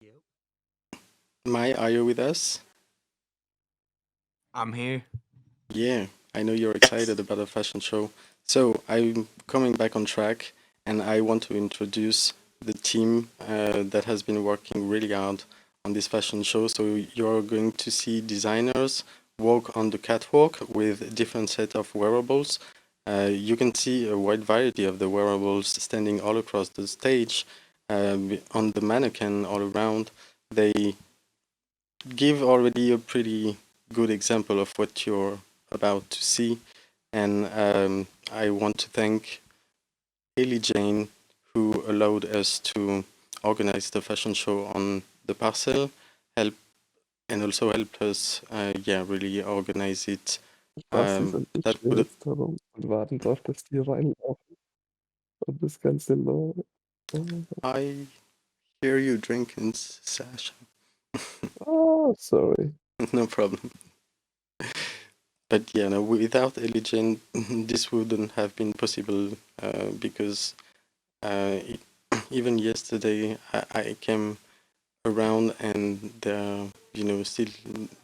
Yep. Mai, are you with us? I'm here. Yeah, I know you're excited about the fashion show. So I'm coming back on track, and I want to introduce the team that has been working really hard on this fashion show. So you're going to see designers walk on the catwalk with different set of wearables. You can see a wide variety of the wearables standing all across the stage, on the mannequin all around. They give already a pretty good example of what you're about to see. And I want to thank Haley Jane, who allowed us to organize the fashion show on the parcel, help and also help us, yeah, really organize it. Basti und ich That stehen would jetzt herum und warten drauf, dass die reinlaufen und das Ganze läuft. Oh, I hear you drinking, Sasha. sorry. No problem. But yeah, no, without Haley Jane, this wouldn't have been possible because uh, even yesterday I came around and still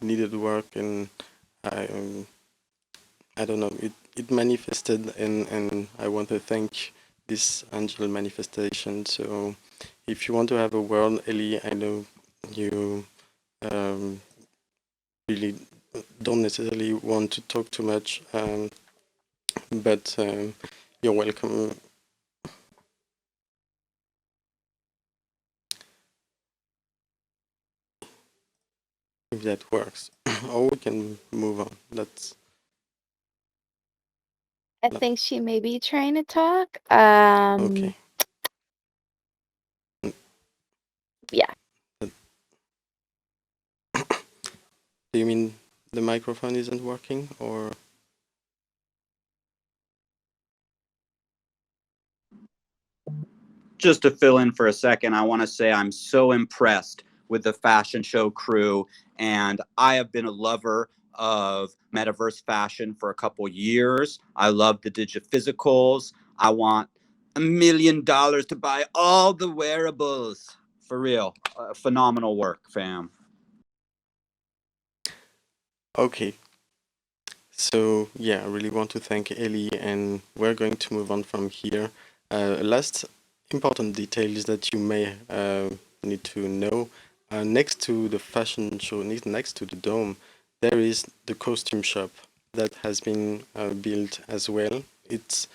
needed work, and I don't know, it manifested, and I want to thank this angel manifestation. So if you want to have a word, Ellie, I know you um, really don't necessarily want to talk too much, but you're welcome. If that works, or we can move on. I think she may be trying to talk. Okay. Yeah. Do you mean the microphone isn't working, or? Just to fill in for a second, I want to say I'm so impressed with the fashion show crew, and I have been a lover of metaverse fashion for a couple years. I love the digiphysicals. I want $1 million to buy all the wearables. For real, phenomenal work, fam. Okay, so yeah, I really want to thank Ellie, and we're going to move on from here. Last important details that you may need to know. Next to the fashion show, next to the dome, there is the costume shop that has been built as well. It's,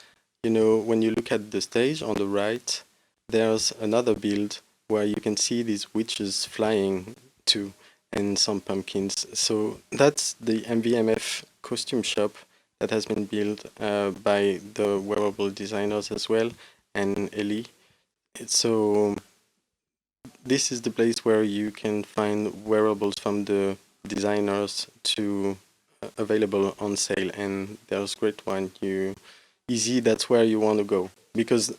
when you look at the stage on the right, there's another build where you can see these witches flying too, and some pumpkins. So that's the MVMF costume shop that has been built by the wearable designers as well, and Ellie. So this is the place where you can find wearables from the designers to available on sale, and there's great one. Easy, that's where you want to go, because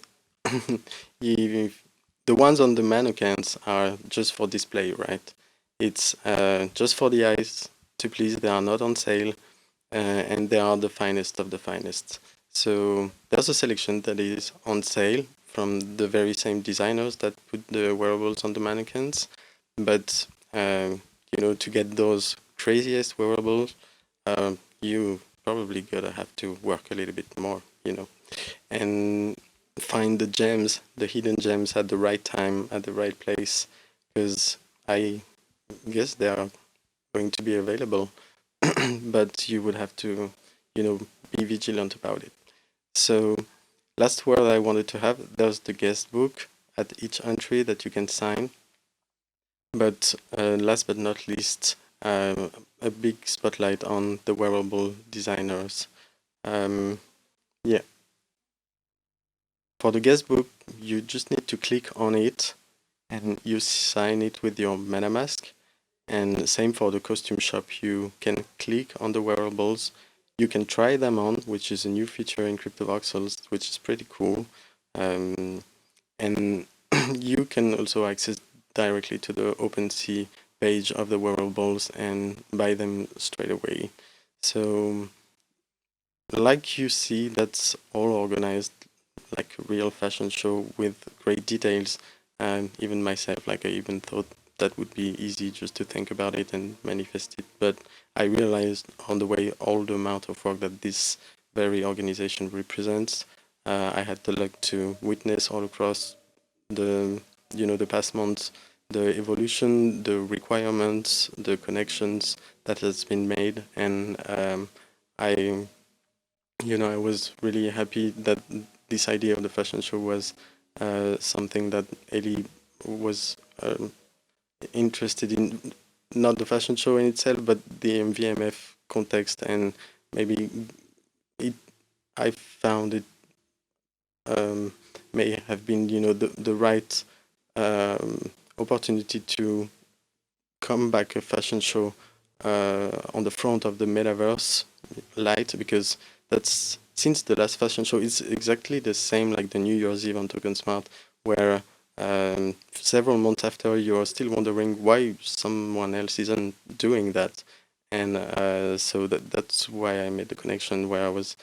if the ones on the mannequins are just for display, right? It's just for the eyes to please. They are not on sale, and they are the finest of the finest. So there's a selection that is on sale from the very same designers that put the wearables on the mannequins. But to get those craziest wearables, you probably gotta have to work a little bit more, and find the gems, the hidden gems at the right time, at the right place, because I guess they are going to be available, but you would have to, be vigilant about it. So, last word I wanted to have, there's the guest book at each entry that you can sign. But last but not least, a big spotlight on the wearable designers. Yeah. For the guest book, you just need to click on it and you sign it with your MetaMask. And same for the costume shop, you can click on the wearables, you can try them on, which is a new feature in Cryptovoxels, which is pretty cool. And you can also access directly to the OpenSea page of the wearables and buy them straight away. So, like you see, that's all organized like a real fashion show with great details. And even myself, like I even thought that would be easy just to think about it and manifest it. But I realized on the way all the amount of work that this very organization represents. I had the luck to witness all across the the past months, the evolution, the requirements, the connections that has been made, and I I was really happy that this idea of the fashion show was something that Ellie was interested in, not the fashion show in itself, but the MVMF context, and maybe it. I found it may have been, the right opportunity to come back a fashion show on the front of the Metaverse light, because that's since the last fashion show, it's exactly the same like the New Year's Eve on Tokensmart, where several months after you are still wondering why someone else isn't doing that, and so that's why I made the connection where I was,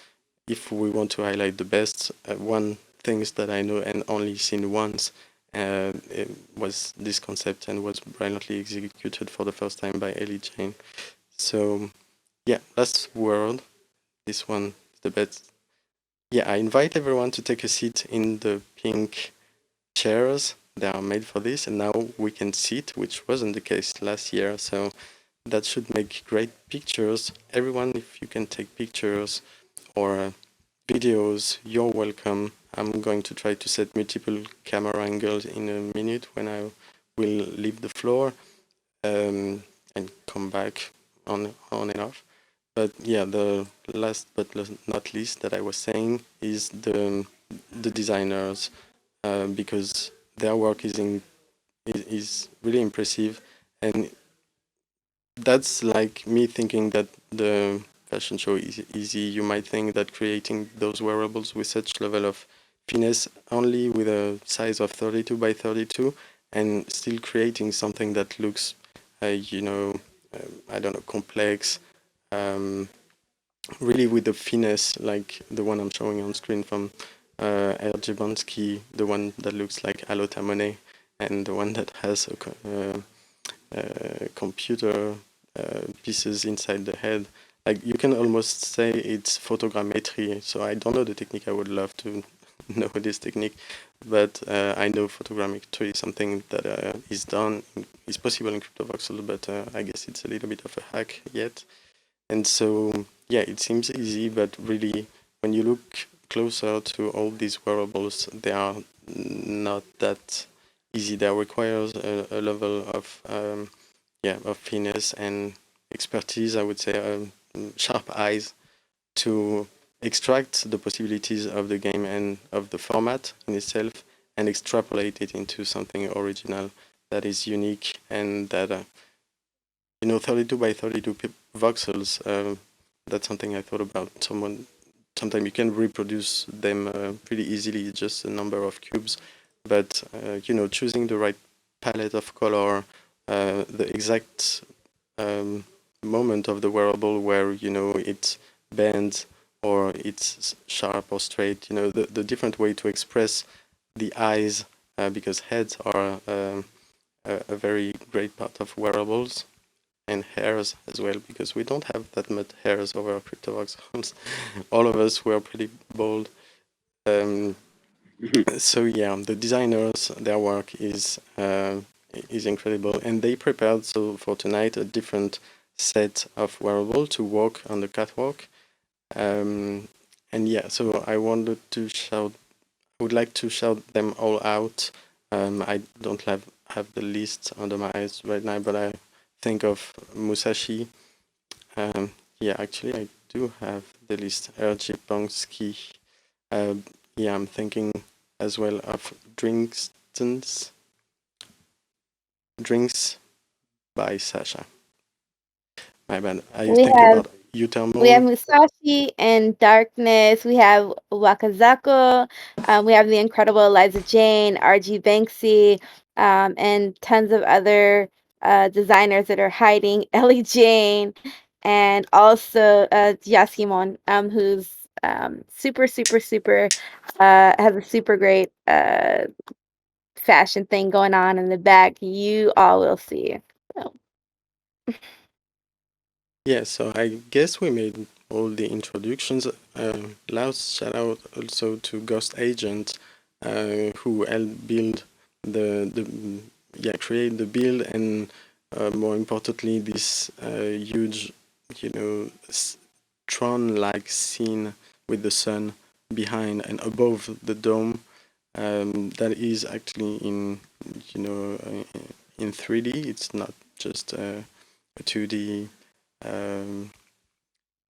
if we want to highlight the best, one things that I know and only seen once it was this concept and was brilliantly executed for the first time by Ellie Jane. So yeah, last word. This one is the best. Yeah, I invite everyone to take a seat in the pink chairs. They are made for this, and now we can sit, which wasn't the case last year. So that should make great pictures. Everyone, if you can take pictures or videos, you're welcome. I'm going to try to set multiple camera angles in a minute when I will leave the floor and come back on and off. But yeah, the last but not least that I was saying is the designers, because their work is really impressive, and that's like me thinking that the fashion show is easy. You might think that creating those wearables with such level of finesse, only with a size of 32 by 32, and still creating something that looks, I don't know, complex, really with the finesse, like the one I'm showing on screen from R.J. Bansky, the one that looks like Alota Monet, and the one that has a computer pieces inside the head. Like you can almost say it's photogrammetry. So I don't know the technique. I would love to know this technique, but I know photogrammetry is something that is possible in Cryptovoxels, but I guess it's a little bit of a hack yet. And so yeah, it seems easy, but really when you look closer to all these wearables, they are not that easy. That requires a level of of finesse and expertise, I would say, sharp eyes to extract the possibilities of the game and of the format in itself and extrapolate it into something original that is unique and that, 32 by 32 voxels, that's something I thought about. Sometimes you can reproduce them pretty easily, just a number of cubes, but, choosing the right palette of color, the exact moment of the wearable where it bends or it's sharp or straight, the different way to express the eyes, because heads are a very great part of wearables, and hairs as well, because we don't have that much hairs over our Cryptovoxels. All of us were pretty bald. So yeah, the designers, their work is incredible, and they prepared for tonight a different set of wearable to walk on the catwalk. And yeah, so I would like to shout them all out. I don't have the list under my eyes right now, but I think of Musashi. Yeah, actually, I do have the list. R.J. Bansky. Yeah, I'm thinking as well of Drinks by Sasha. My bad. I We think have about Uthermol. we have Musashi and Darkness. We have Wakazako. We have the incredible Eliza Jane, R.G. Banksy, and tons of other designers that are hiding. Ellie Jane, and also Yasimon, who's super, super, super has a super great fashion thing going on in the back. You all will see. So. Yeah, so I guess we made all the introductions. Last shout out also to Ghost Agent, who helped build create the build, and more importantly, this huge, Tron-like scene with the sun behind and above the dome. That is actually in 3D. It's not just a 2D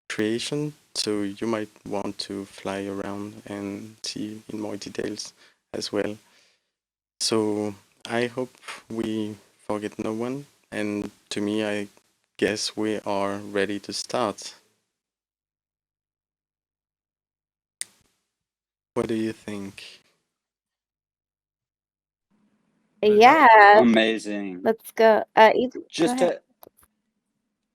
creation, so you might want to fly around and see in more details as well. So I hope we forget no one, and to me, I guess we are ready to start. What do you think? Yeah, Amazing. let's go. Just go ahead.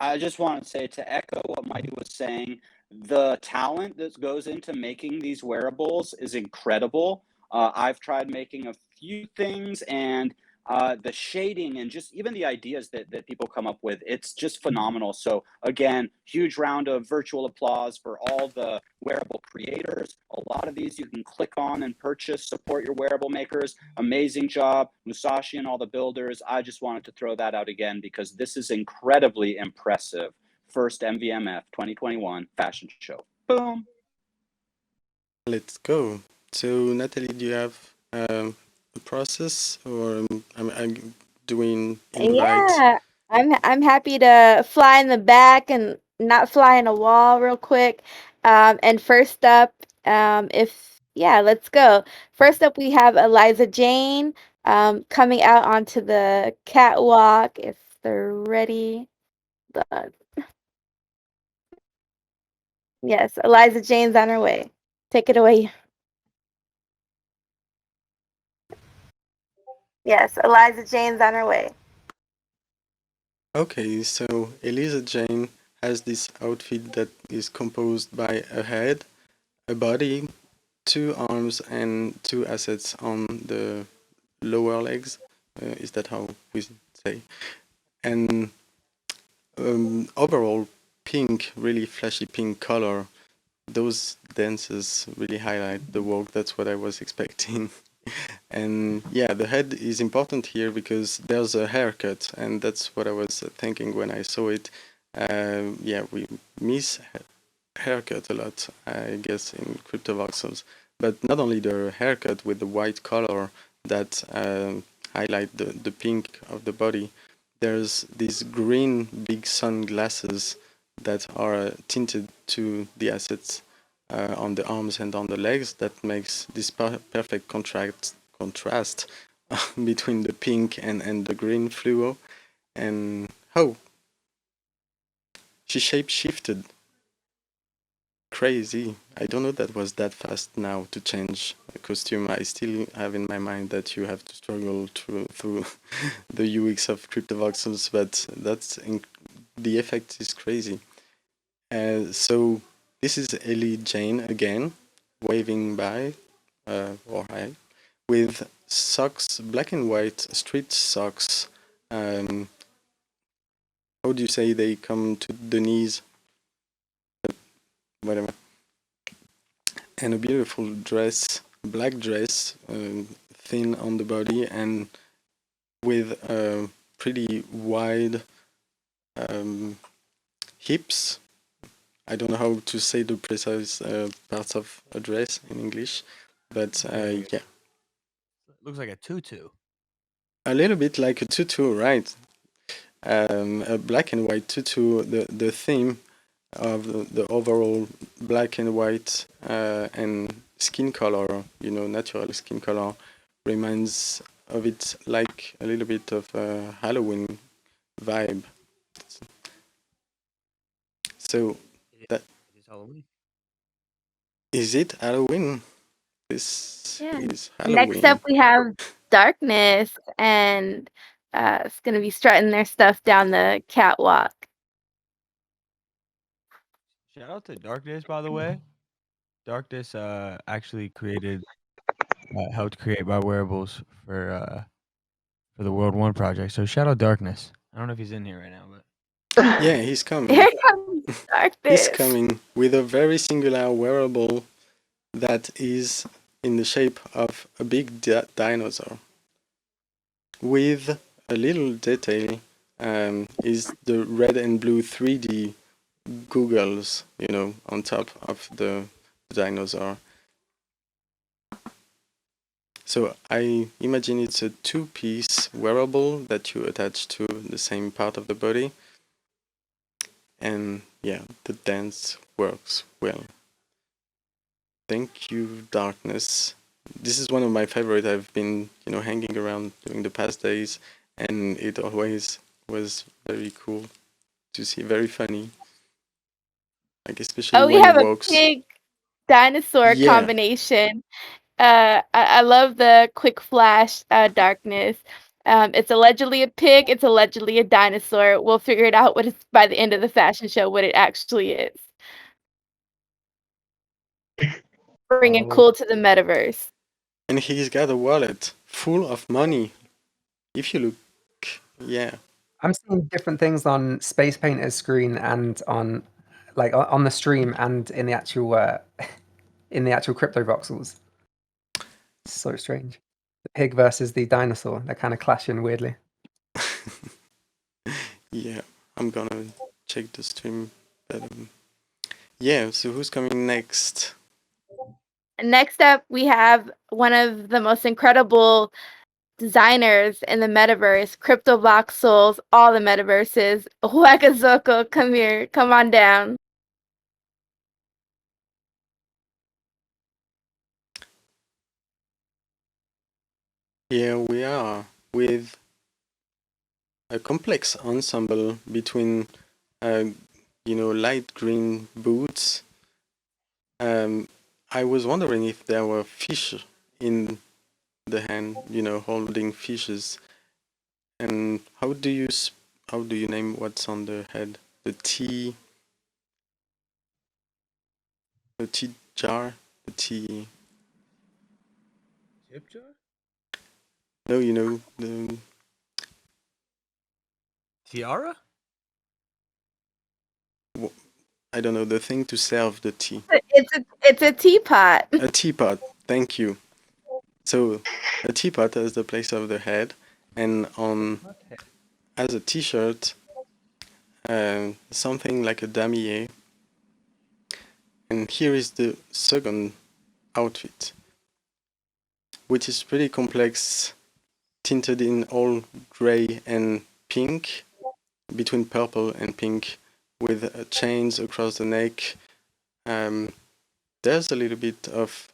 I just want to say, to echo what Mighty was saying, the talent that goes into making these wearables is incredible. I've tried making a few things, and the shading and just even the ideas that people come up with, it's just phenomenal. So again, huge round of virtual applause for all the wearable creators. A lot of these you can click on and purchase, support your wearable makers. Amazing job, Musashi and all the builders. I just wanted to throw that out again because this is incredibly impressive. First MVMF 2021 fashion show. Boom. Let's go. So Natalie, do you have a process, or I'm doing invite? Yeah, I'm happy to fly in the back and not fly in a wall real quick. And first up, let's go. First up, we have Eliza Jane coming out onto the catwalk. If they're ready. Yes, Eliza Jane's on her way. Take it away. Yes, Eliza Jane's on her way. Okay, so Eliza Jane has this outfit that is composed by a head, a body, two arms, and two assets on the lower legs. Is that how we say? And overall, pink, really flashy pink color. Those dances really highlight the work. That's what I was expecting. And yeah, the head is important here because there's a haircut, and that's what I was thinking when I saw it. We miss haircut a lot, I guess, in Cryptovoxels. But not only the haircut with the white color that highlight the pink of the body, there's these green big sunglasses that are tinted to the assets on the arms and on the legs that makes this perfect contrast between the pink and the green fluo. And she shape shifted. Crazy. I don't know that was that fast now to change a costume. I still have in my mind that you have to struggle through the UX of Cryptovoxels, but the effect is crazy. So this is Ellie Jane again, waving by, or hi, with socks, black and white street socks. How do you say they come to the knees? Whatever. And a beautiful dress, black dress, thin on the body and with pretty wide hips. I don't know how to say the precise parts of a dress in English, but yeah. Looks like a tutu. A little bit like a tutu, right? A black and white tutu. The theme of the overall black and white and skin color, natural skin color, reminds of it like a little bit of a Halloween vibe. So that It is Halloween. is it Halloween? This is Next Halloween. up, we have Darkness, and it's gonna be strutting their stuff down the catwalk. Shout out to Darkness, by the way. Darkness actually created helped create my wearables for the World One project. So shout out Darkness. I don't know if he's in here right now, but Yeah, he's coming. Here comes He's Darkness. coming with a very singular wearable that is in the shape of a big dinosaur. With a little detail is the red and blue 3D googles, on top of the dinosaur. So I imagine it's a two-piece wearable that you attach to the same part of the body. And yeah, the dance works well. Thank you, Darkness. This is one of my favorite. I've been, hanging around during the past days, and it always was very cool to see, very funny. Like especially Oh, we when he have a walks. pig dinosaur Yeah. combination. I love the quick flash Darkness. It's allegedly a pig. It's allegedly a dinosaur. We'll figure it out by the end of the fashion show what it actually is. Bringing cool to the metaverse. And he's got a wallet full of money. If you look, yeah. I'm seeing different things on Space Painter's screen and on the stream and in the actual Cryptovoxels. So strange. The pig versus the dinosaur. They're kind of clashing weirdly. Yeah, I'm gonna check the stream. But, yeah, so who's coming next? Next up, we have one of the most incredible designers in the metaverse, Cryptovoxels, all the metaverses. Wakazoko, come here, come on down. Here we are with a complex ensemble between, light green boots. I was wondering if there were fish in the hand, holding fishes. And how do you name what's on the head? The tea jar, the tea. tip jar? No, the Tiara? I don't know, the thing to serve the tea. It's a teapot. A teapot. Thank you. So a teapot is the place of the head, and as a t-shirt, something like a damier. And here is the second outfit, which is pretty complex, tinted in all gray and pink, between purple and pink, with chains across the neck. There's a little bit of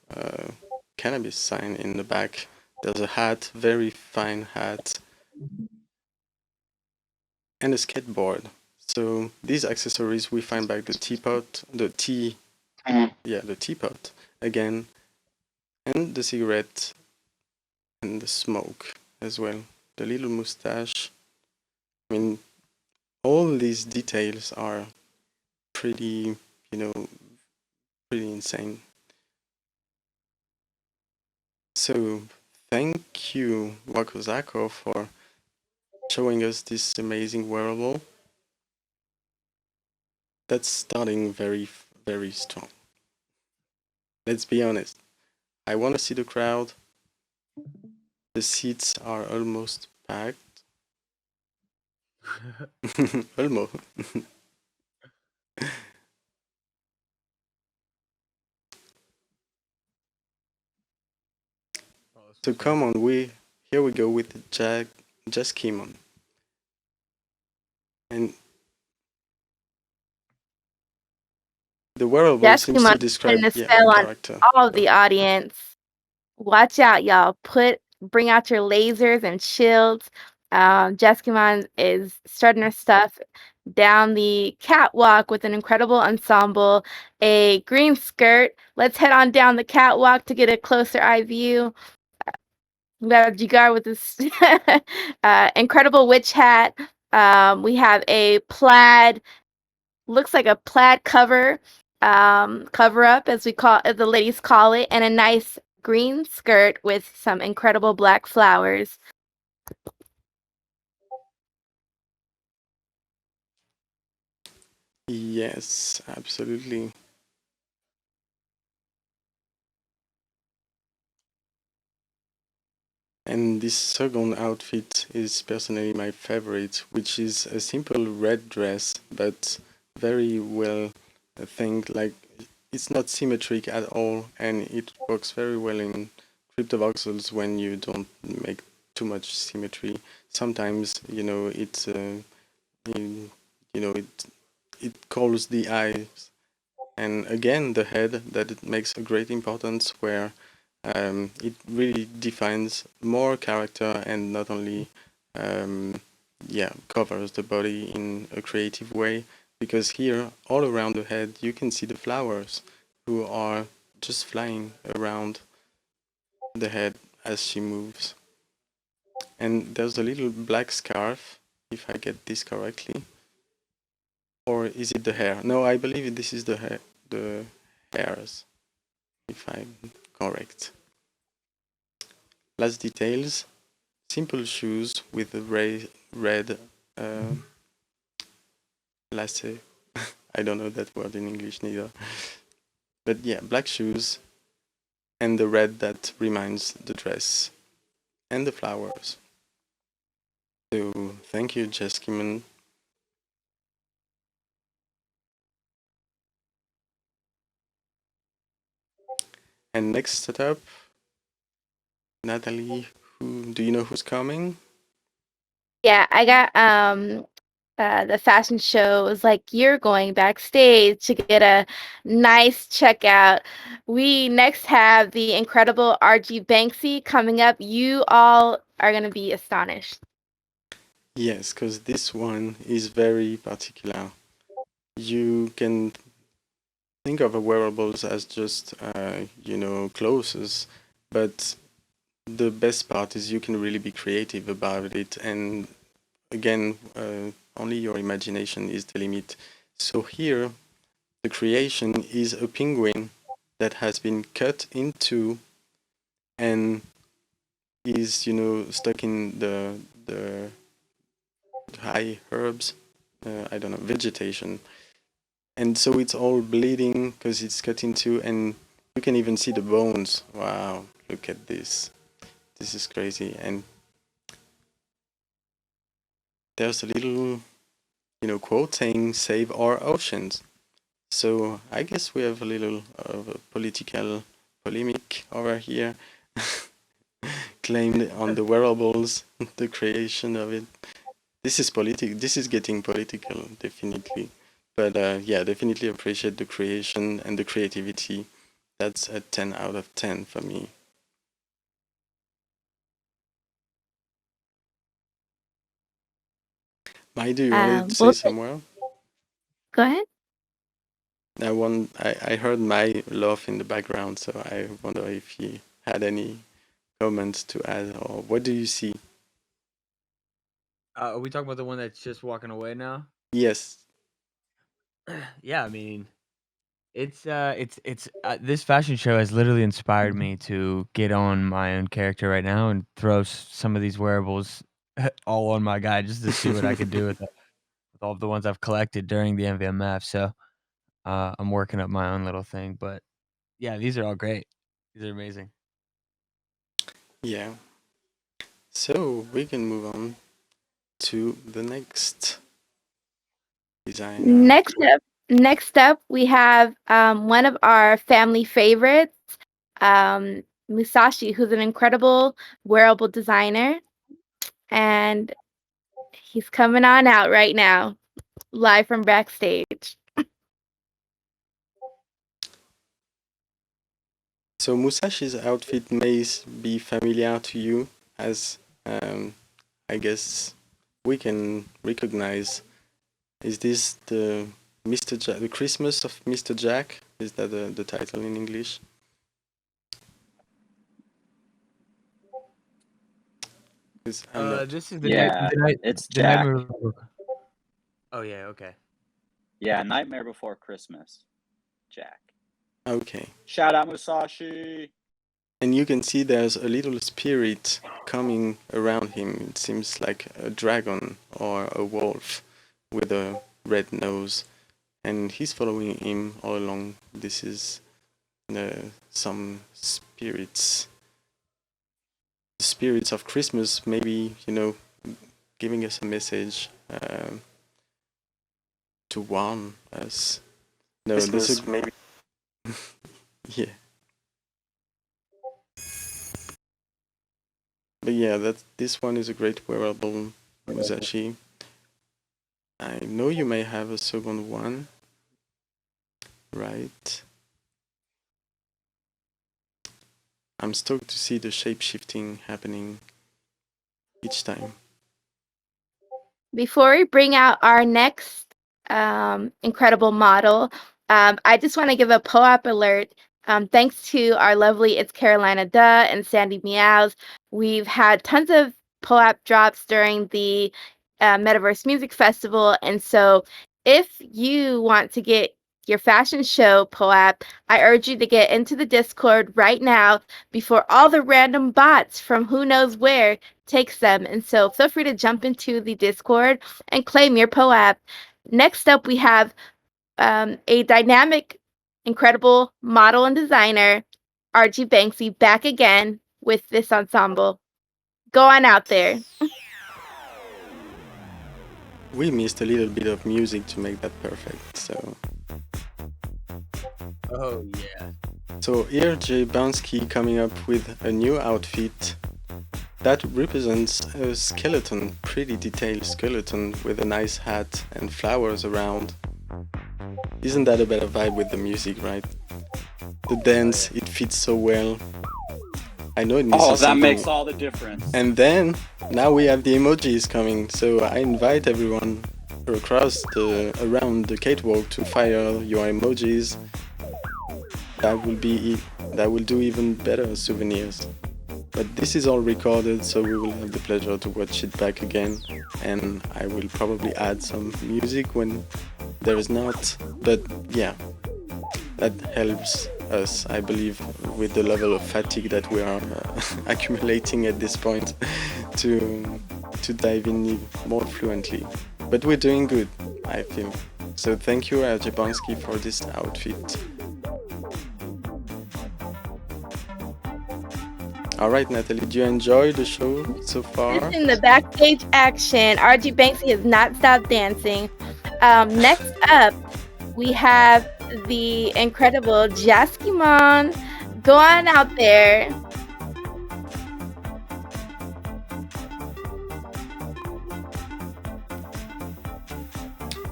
cannabis sign in the back. There's a hat, very fine hat, and a skateboard. So these accessories, we find back the teapot, the teapot again, and the cigarette, and the smoke as well. The little mustache. I mean, all these details are pretty, pretty insane. So thank you, Wakozako, for showing us this amazing wearable. That's starting very, very strong. Let's be honest. I want to see the crowd. The seats are almost packed. Almost. So come on, here we go with Jaskimon. And the wearable seems to describe the character. All of the audience. Watch out, y'all. Bring out your lasers and shields. Jaskimon is starting her stuff down the catwalk with an incredible ensemble, a green skirt. Let's head on down the catwalk to get a closer eye view. We have Jigar with this incredible witch hat. We have a plaid, looks like a plaid cover up, as the ladies call it, and a nice green skirt with some incredible black flowers. Yes, absolutely. And this second outfit is personally my favorite, which is a simple red dress, but very well, I think, like it's not symmetric at all, and it works very well in Cryptovoxels when you don't make too much symmetry. Sometimes, you know, it calls the eyes, and again, the head, that it makes a great importance where it really defines more character and not only covers the body in a creative way, because here all around the head you can see the flowers who are just flying around the head as she moves. And there's a little black scarf, if I get this correctly. Or is it the hair? No, I believe this is the hairs, if I'm correct. Last details, simple shoes with a red lacet. I don't know that word in English neither. But yeah, black shoes and the red that reminds the dress and the flowers. So thank you, Jeskimon. And next setup, Natalie, who do you know who's coming? Yeah, I got the fashion show was like, you're going backstage to get a nice checkout. We next have the incredible RG Banksy coming up. You all are going to be astonished. Yes, because this one is very particular. You can think of a wearables as just, clothes, but the best part is you can really be creative about it. And again, only your imagination is the limit. So here, the creation is a penguin that has been cut in two and is, stuck in the high herbs, I don't know, vegetation. And so it's all bleeding because it's cut in two, and you can even see the bones. Wow, look at this. This is crazy. And there's a little, quote saying, "Save our oceans." So I guess we have a little of a political polemic over here, claimed on the wearables, the creation of it. This is This is getting political, definitely. But yeah, definitely appreciate the creation and the creativity. That's a 10 out of 10 for me. Mai, do you want to say somewhere? Go ahead. I heard Mai laugh in the background, so I wonder if he had any comments to add, or what do you see? Are we talking about the one that's just walking away now? Yes. Yeah, I mean, it's this fashion show has literally inspired me to get on my own character right now and throw some of these wearables all on my guy just to see what I could do with all of the ones I've collected during the MVMF. So I'm working up my own little thing, but yeah, these are all great. These are amazing. Yeah. So we can move on to the next designer. Next up, we have one of our family favorites, Musashi, who's an incredible wearable designer, and he's coming on out right now, live from backstage. So Musashi's outfit may be familiar to you, as I guess we can recognize. Is this the the Christmas of Mr. Jack? Is that the title in English? I'm not. This is It's the Jack. Nightmare. Oh yeah, okay. Yeah, Nightmare Before Christmas, Jack. Okay. Shout out Musashi. And you can see there's a little spirit coming around him. It seems like a dragon or a wolf with a red nose. And he's following him all along. This is some spirits. The spirits of Christmas, maybe, giving us a message to warn us. No, Christmas, this is maybe. yeah. But yeah, this one is a great wearable, Musashi. I know you may have a second one, right? I'm stoked to see the shape shifting happening each time. Before we bring out our next incredible model, I just want to give a POAP alert. Thanks to our lovely It's Carolina Duh and Sandy Meows, we've had tons of POAP drops during the Metaverse Music Festival. And so if you want to get your fashion show POAP, I urge you to get into the Discord right now before all the random bots from who knows where takes them. And so feel free to jump into the Discord and claim your POAP. Next up, we have a dynamic, incredible model and designer, RG Banksy, back again with this ensemble. Go on out there. We missed a little bit of music to make that perfect, so. Oh yeah. So here Jay Bansky coming up with a new outfit that represents a skeleton, pretty detailed skeleton with a nice hat and flowers around. Isn't that a better vibe with the music, right? The dance, it fits so well. I know it misses Oh, that something. makes all the difference. And then, now we have the emojis coming, so I invite everyone around the catwalk to fire your emojis. That will do even better souvenirs. But this is all recorded, so we will have the pleasure to watch it back again, and I will probably add some music when there is not. But yeah, that helps us, I believe, with the level of fatigue that we are accumulating at this point, to dive in more fluently. But we're doing good, I feel. So thank you, Japonski, for this outfit. All right, Natalie, do you enjoy the show so far? Listen, the backstage action. RG Banksy has not stopped dancing. Next up, we have the incredible Jaskimon. Go on out there.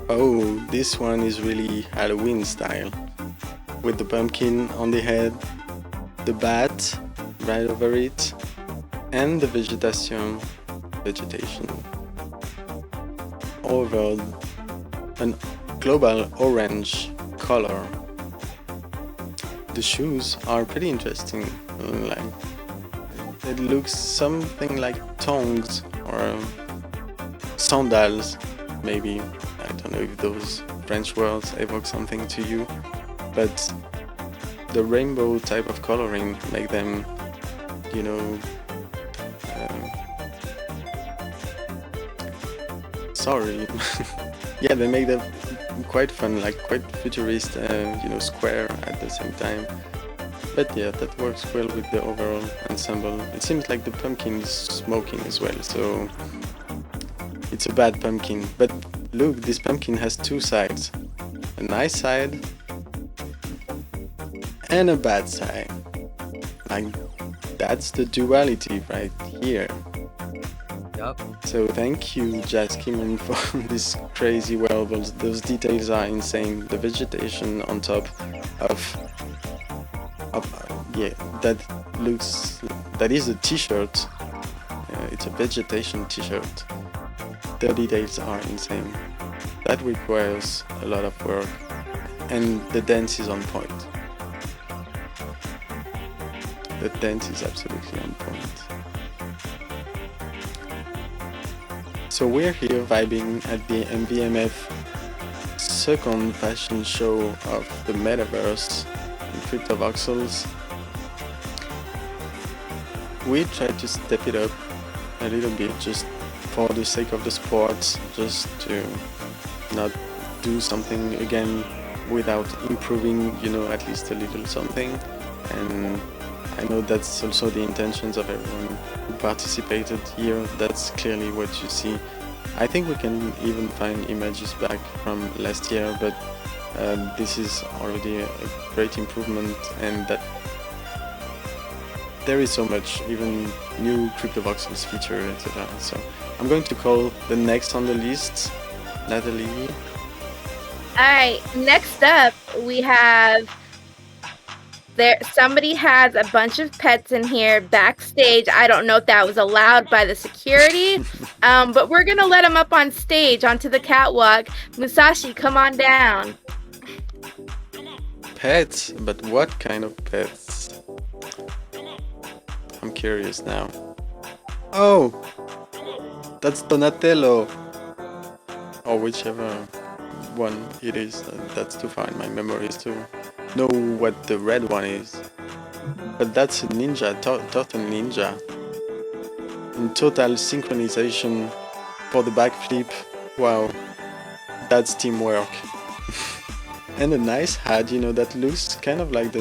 Oh, this one is really Halloween style. With the pumpkin on the head, the bat right over it, and the vegetation over a global orange color. The shoes are pretty interesting. Like, it looks something like tongs or sandals, maybe. I don't know if those French words evoke something to you, but the rainbow type of coloring make them, sorry. Yeah, they make them quite fun, like quite futurist, square at the same time. But yeah, that works well with the overall ensemble. It seems like the pumpkin is smoking as well, so it's a bad pumpkin. But look, this pumpkin has two sides. A nice side and a bad side. Like, that's the duality right here. Yup. So thank you, Jaskimon, for this crazy wearables. Those details are insane. The vegetation on top of that is a t-shirt. It's a vegetation t-shirt. The details are insane. That requires a lot of work, and the dance is on point. The dance is absolutely on point. So we're here vibing at the MVMF second fashion show of the Metaverse in Cryptovoxels. we try to step it up a little bit just for the sake of the sports, just to not do something again without improving, at least a little something. And I know that's also the intentions of everyone who participated here. That's clearly what you see. I think we can even find images back from last year, but this is already a great improvement, and that there is so much, even new Cryptovoxels feature, etc. So I'm going to call the next on the list, Natalie. Alright, next up we have somebody has a bunch of pets in here backstage. I don't know if that was allowed by the security, but we're gonna let them up on stage onto the catwalk. Musashi, come on down. Pets? But what kind of pets? I'm curious now. Oh! That's Donatello! Or whichever one it is. That's to find my memories to know what the red one is. But that's a ninja, turtle ninja. In total synchronization for the backflip. Wow, that's teamwork. And a nice hat, that looks kind of like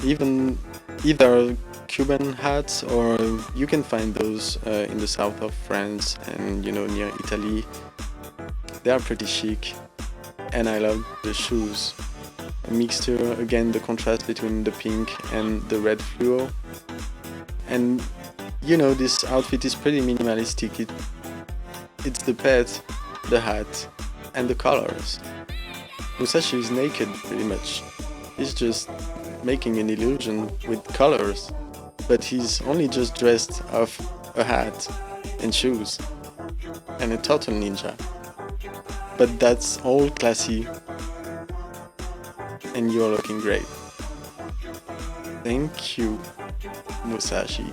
either Cuban hats, or you can find those in the south of France and near Italy. They are pretty chic, and I love the shoes. A mixture, again, the contrast between the pink and the red fluo. And this outfit is pretty minimalistic. It's the pet, the hat, and the colors. Musashi is naked, pretty much. He's just making an illusion with colors, but he's only just dressed of a hat and shoes and a turtle ninja. But that's all classy, and you're looking great. Thank you, Musashi.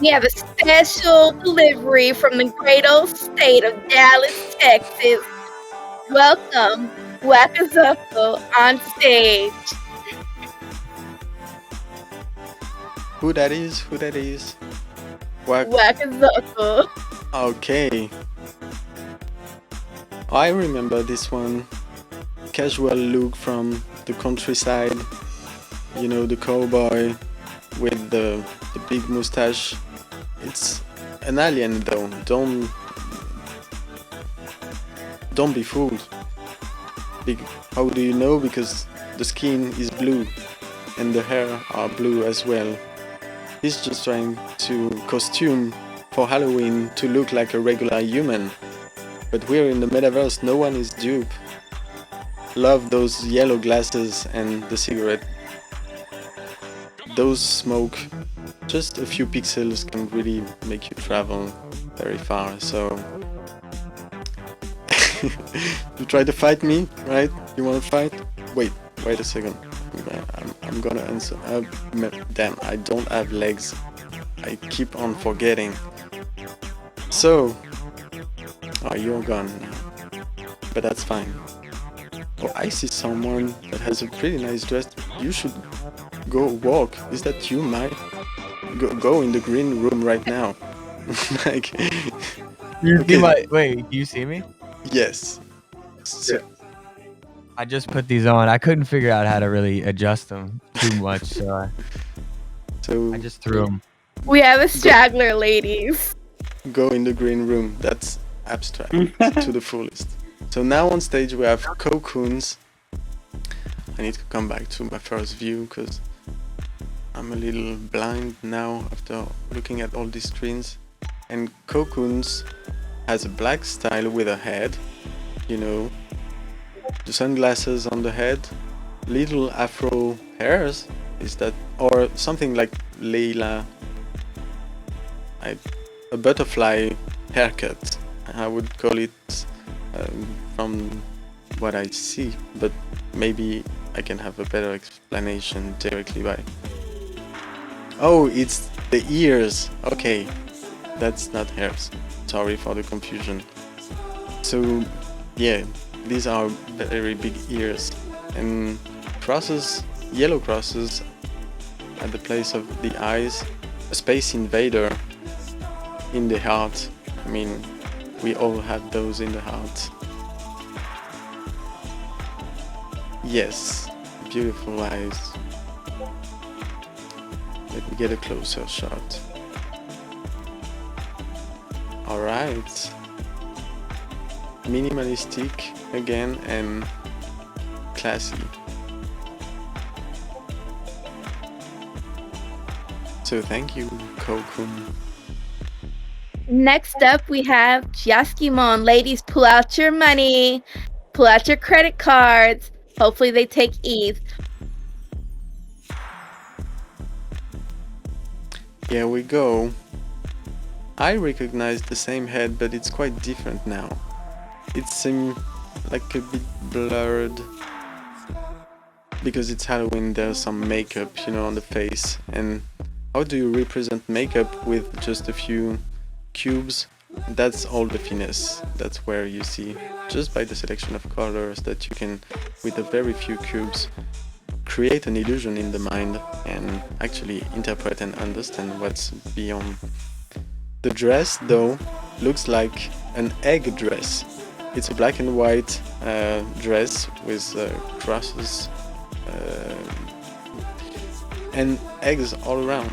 We have a special delivery from the great old state of Dallas, Texas. Welcome, Wakazuko, on stage. Who that is? Wakazuko. Okay. I remember this one. Casual look from the countryside. The cowboy with the big mustache. It's an alien though. Don't be fooled. How do you know? Because the skin is blue and the hair are blue as well. He's just trying to costume for Halloween to look like a regular human. But we're in the metaverse, no one is dupe. Love those yellow glasses and the cigarette. Those smoke, just a few pixels can really make you travel very far, so... You try to fight me, right? You wanna fight? Wait a second. I'm gonna answer. Damn, I don't have legs. I keep on forgetting. So... Oh, you're gone now. But that's fine. Oh, I see someone that has a pretty nice dress. You should go walk. Is that you, Mai? Go in the green room right now. Like... Wait, do you see me? Yes. So, I just put these on. I couldn't figure out how to really adjust them too much, so I just threw them. We have a straggler, ladies. Go in the green room. That's abstract to the fullest. So now on stage we have cocoons. I need to come back to my first view because I'm a little blind now after looking at all these screens. And cocoons has a black style with a head, the sunglasses on the head, little afro hairs, is that, or something like Layla, a butterfly haircut, I would call it, from what I see, but maybe I can have a better explanation directly by... Oh, it's the ears, okay, that's not hairs, sorry for the confusion. So yeah, these are very big ears, and crosses, yellow crosses at the place of the eyes, a space invader in the heart. I mean, we all had those in the heart. Yes, beautiful eyes. Let me get a closer shot. Alright. Minimalistic again and classy. So thank you, Kokun. Next up, we have Jaskimon. Ladies, pull out your money, pull out your credit cards. Hopefully they take ETH. Here we go. I recognize the same head, but it's quite different now. It seems like a bit blurred. Because it's Halloween, there's some makeup, you know, on the face. And how do you represent makeup with just a few cubes? That's all the finesse. That's where you see, just by the selection of colors, that you can, with a very few cubes, create an illusion in the mind and actually interpret and understand what's beyond. The dress, though, looks like an egg dress. It's a black and white dress with crosses and eggs all around.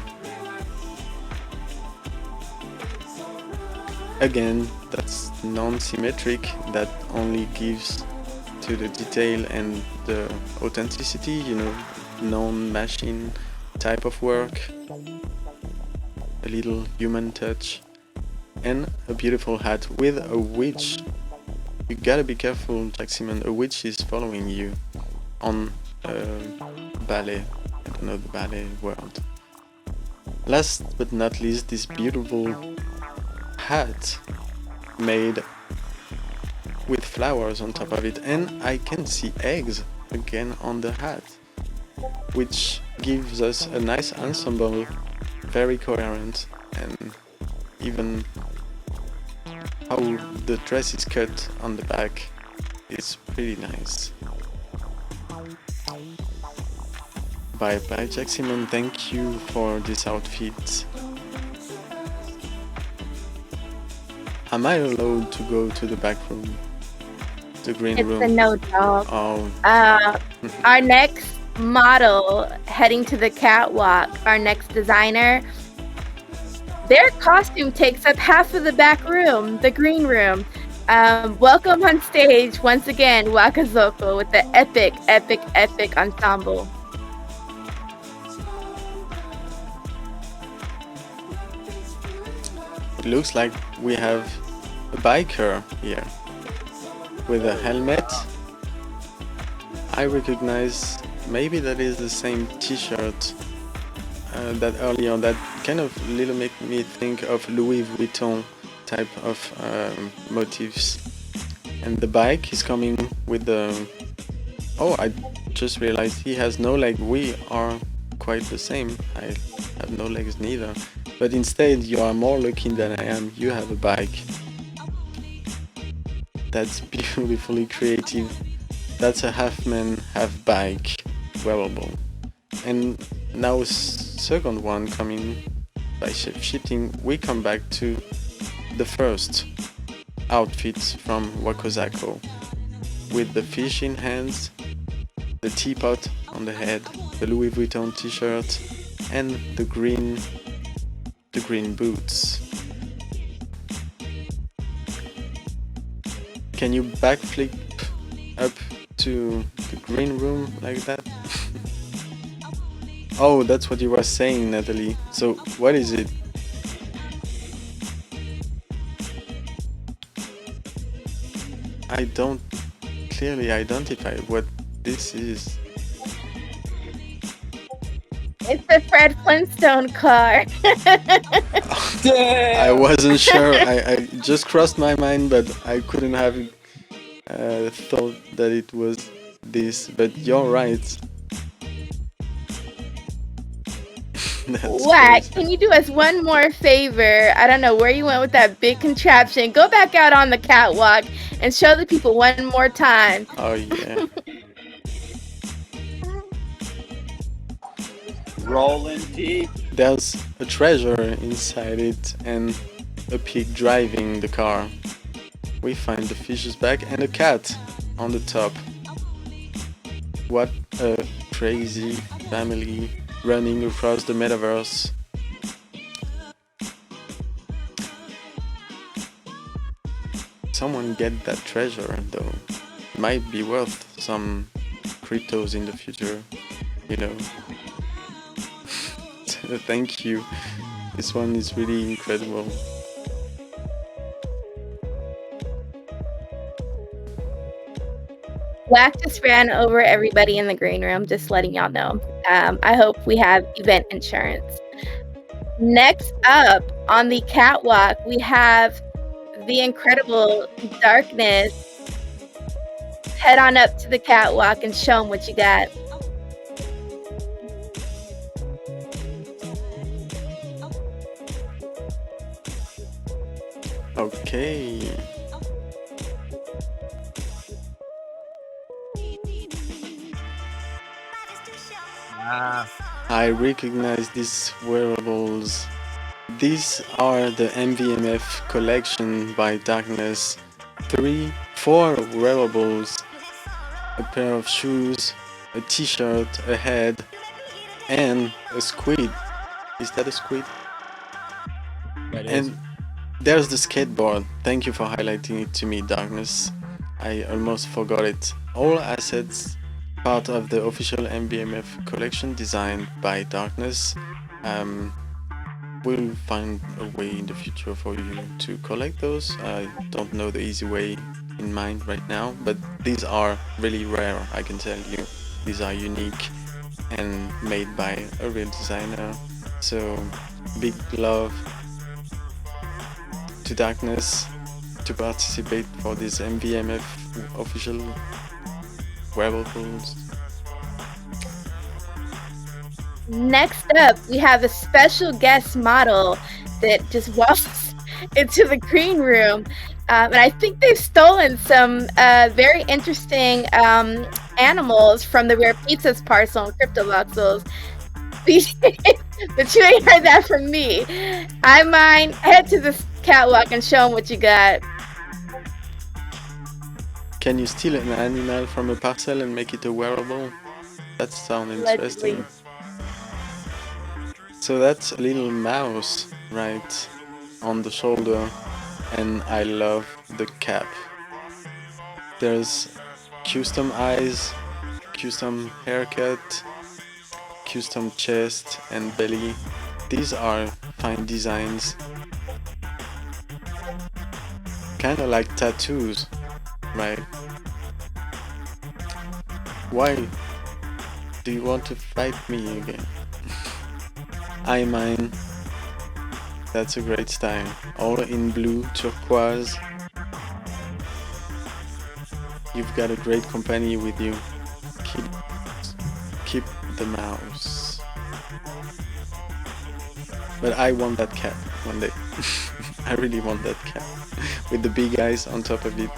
Again, that's non-symmetric, that only gives to the detail and the authenticity, you know, non-machine type of work. A little human touch. And a beautiful hat with a witch. You gotta be careful, Jacksimon, a witch is following you on ballet. I don't know the ballet word. Last but not least, this beautiful hat made with flowers on top of it, and I can see eggs again on the hat, which gives us a nice ensemble, very coherent, and even how the dress is cut on the back is pretty nice. Bye bye, Jacksimon, thank you for this outfit. Am I allowed to go to the back room? The green room? It's a no, dog. Oh. Our next model heading to the catwalk, our next designer, their costume takes up half of the back room, the green room. Welcome on stage once again, Wakazoko, with the epic ensemble. It looks like we have a biker here with a helmet. I recognize, maybe that is the same t-shirt that earlier, that kind of little make me think of Louis Vuitton type of motifs. And the bike is coming with the... Oh, I just realized he has no leg. We are quite the same. I have no legs neither. But instead, you are more lucky than I am. You have a bike. That's beautifully creative. That's a half man, half bike wearable. And now second one coming by shifting, we come back to the first outfit from Wakozako, with the fish in hands, the teapot on the head, the Louis Vuitton t-shirt, and the green boots. Can you backflip up to the green room like that? Oh, that's what you were saying, Natalie. So, what is it? I don't clearly identify what this is. It's the Fred Flintstone car. I wasn't sure. I just crossed my mind, but I couldn't have thought that it was this. But you're right. Whack, can you do us one more favor? I don't know where you went with that big contraption. Go back out on the catwalk and show the people one more time. Oh, yeah. Rolling deep. There's a treasure inside it and a pig driving the car. We find the fish's bag and a cat on the top. What a crazy family running across the metaverse. Someone get that treasure though. It might be worth some cryptos in the future, you know. Thank you. This one is really incredible. Black just ran over everybody in the green room, just letting y'all know. I hope we have event insurance. Next up on the catwalk, we have the incredible Darkness. Head on up to the catwalk and show them what you got. Okay. I recognize these wearables. These are the MVMF collection by Darkness. 4 wearables, a pair of shoes, a t-shirt, a head, and a squid. Is that a squid? And there's the skateboard. Thank you for highlighting it to me, Darkness. I almost forgot it. All assets part of the official MVMF collection designed by Darkness. We'll find a way in the future for you to collect those. I don't know the easy way in mind right now, but these are really rare, I can tell you. These are unique and made by a real designer. So big love to Darkness to participate for this MVMF official wearables. Next up, we have a special guest model that just walks into the green room. And I think they've stolen some very interesting animals from the Rare Pizzas parcel in Cryptovoxels. But you ain't heard that from me. I mind, head to this catwalk and show them what you got. Can you steal an animal from a parcel and make it a wearable? That sounds interesting. Allegedly. So that's a little mouse right on the shoulder, and I love the cap. There's custom eyes, custom haircut, custom chest and belly. These are fine designs. Kinda like tattoos, right? Why do you want to fight me again? I mine. That's a great style. All in blue, turquoise. You've got a great company with you. Keep the mouse. But I want that cat one day. I really want that cat with the big eyes on top of it.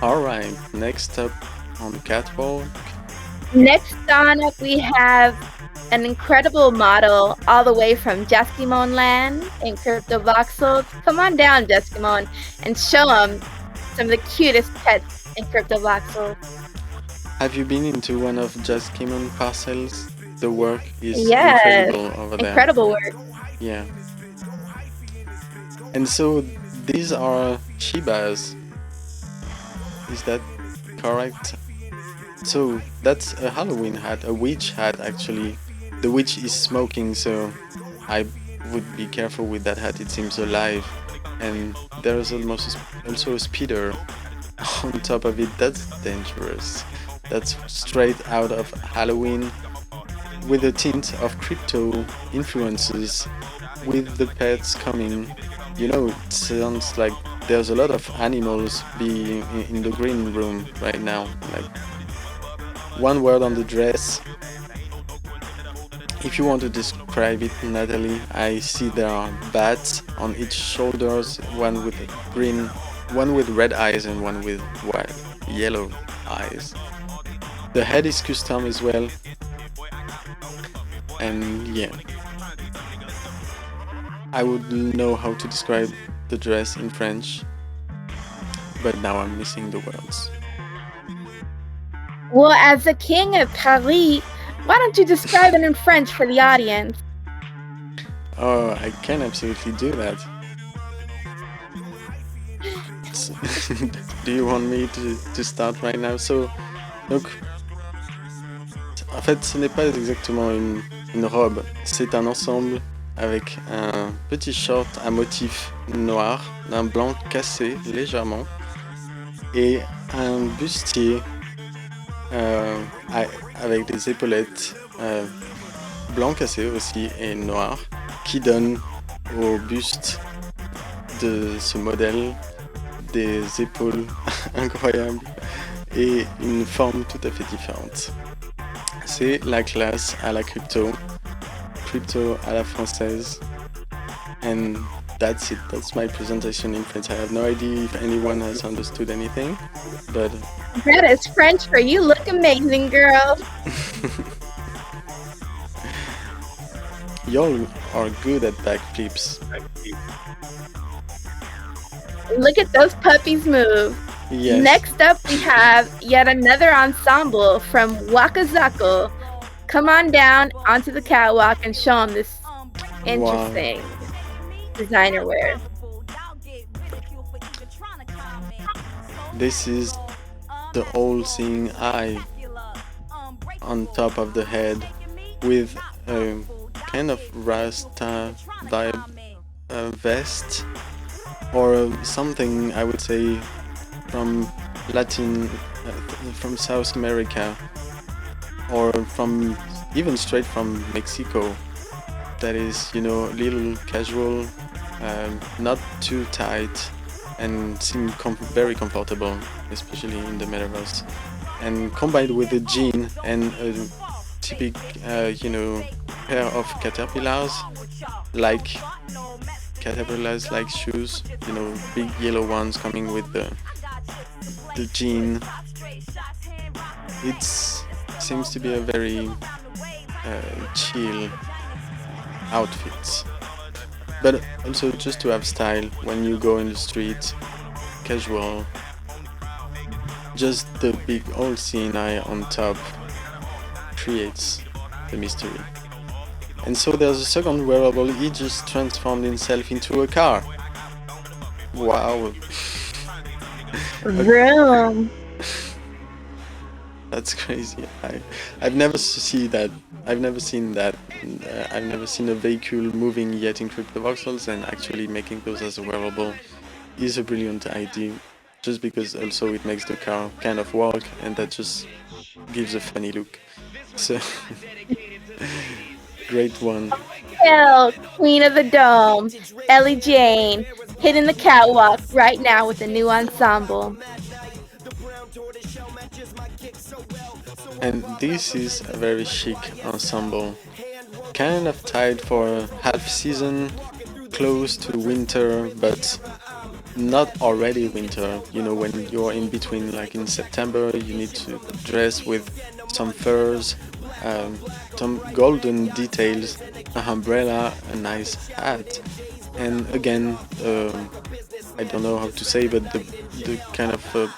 Alright, next up on the catwalk. Next on up, we have an incredible model all the way from Jaskimon land in Cryptovoxels. Come on down, Jaskimon, and show them some of the cutest pets in Cryptovoxels. Have you been into one of Jaskimon parcels? The work is Yes, incredible over there. incredible work. Yeah. And so these are Shibas. Is that correct? So that's a Halloween hat, a witch hat actually. The witch is smoking, so I would be careful with that hat, it seems alive. And there's also a speeder on top of it. That's dangerous. That's straight out of Halloween with a tint of crypto influences with the pets coming. You know, it sounds like there's a lot of animals being in the green room right now. Like, one word on the dress. If you want to describe it, Natalie, I see there are bats on each shoulders, one with a green one with red eyes and one with white, yellow eyes. The head is custom as well. And yeah, I would know how to describe the dress in French, but now I'm missing the words. Well, as the king of Paris, why don't you describe it in French for the audience? Oh, I can absolutely do that. Do you want me to start right now? Donc, en fait, ce n'est pas exactement une robe, c'est un ensemble avec un petit short à motif noir, d'un blanc cassé légèrement, et un bustier avec des épaulettes blanc cassé aussi et noir, qui donne au buste de ce modèle des épaules incroyables et une forme tout à fait différente. C'est la classe à la crypto à la française, and that's it. That's my presentation in French. I have no idea if anyone has understood anything, but That is French for you. Look amazing, girl. y'all are good at backflips. Look at those puppies move. Yes. Next up, we have yet another ensemble from Wakazako. Come on down onto the catwalk and show them this interesting designer wear. This is the all-seeing eye on top of the head with a kind of Rasta vibe vest, or something I would say from from South America, or from even straight from Mexico. That is, a little casual, not too tight, and seem very comfortable, especially in the Metaverse. And combined with a jean and a typical, pair of caterpillars like shoes, big yellow ones coming with the jean. It seems to be a very chill outfit, but also just to have style when you go in the street, casual. Just the big old seeing eye on top creates the mystery. And so there's a second wearable. He just transformed himself into a car. Wow. Vroom. That's crazy. I've never seen that. I've never seen that. I've never seen a vehicle moving yet in Cryptovoxels, and actually making those as a wearable is a brilliant idea. Just because also it makes the car kind of walk, and that just gives a funny look. So great one. Hell, Queen of the Dome, Ellie Jane, hitting the catwalk right now with a new ensemble. And this is a very chic ensemble, kind of tied for half season, close to winter, but not already winter. When you're in between, like in September, you need to dress with some furs, some golden details, an umbrella, a nice hat, and again, I don't know how to say, but the kind of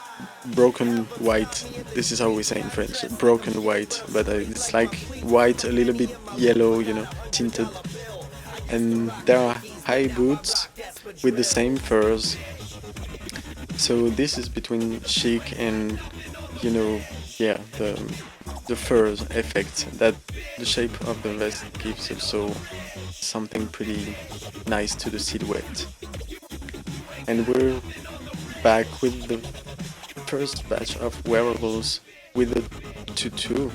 broken white. This is how we say in French, broken white, but it's like white, a little bit yellow, tinted. And there are high boots with the same furs. So this is between chic and, the furs effect that the shape of the vest gives also something pretty nice to the silhouette. And we're back with the first batch of wearables with a tutu,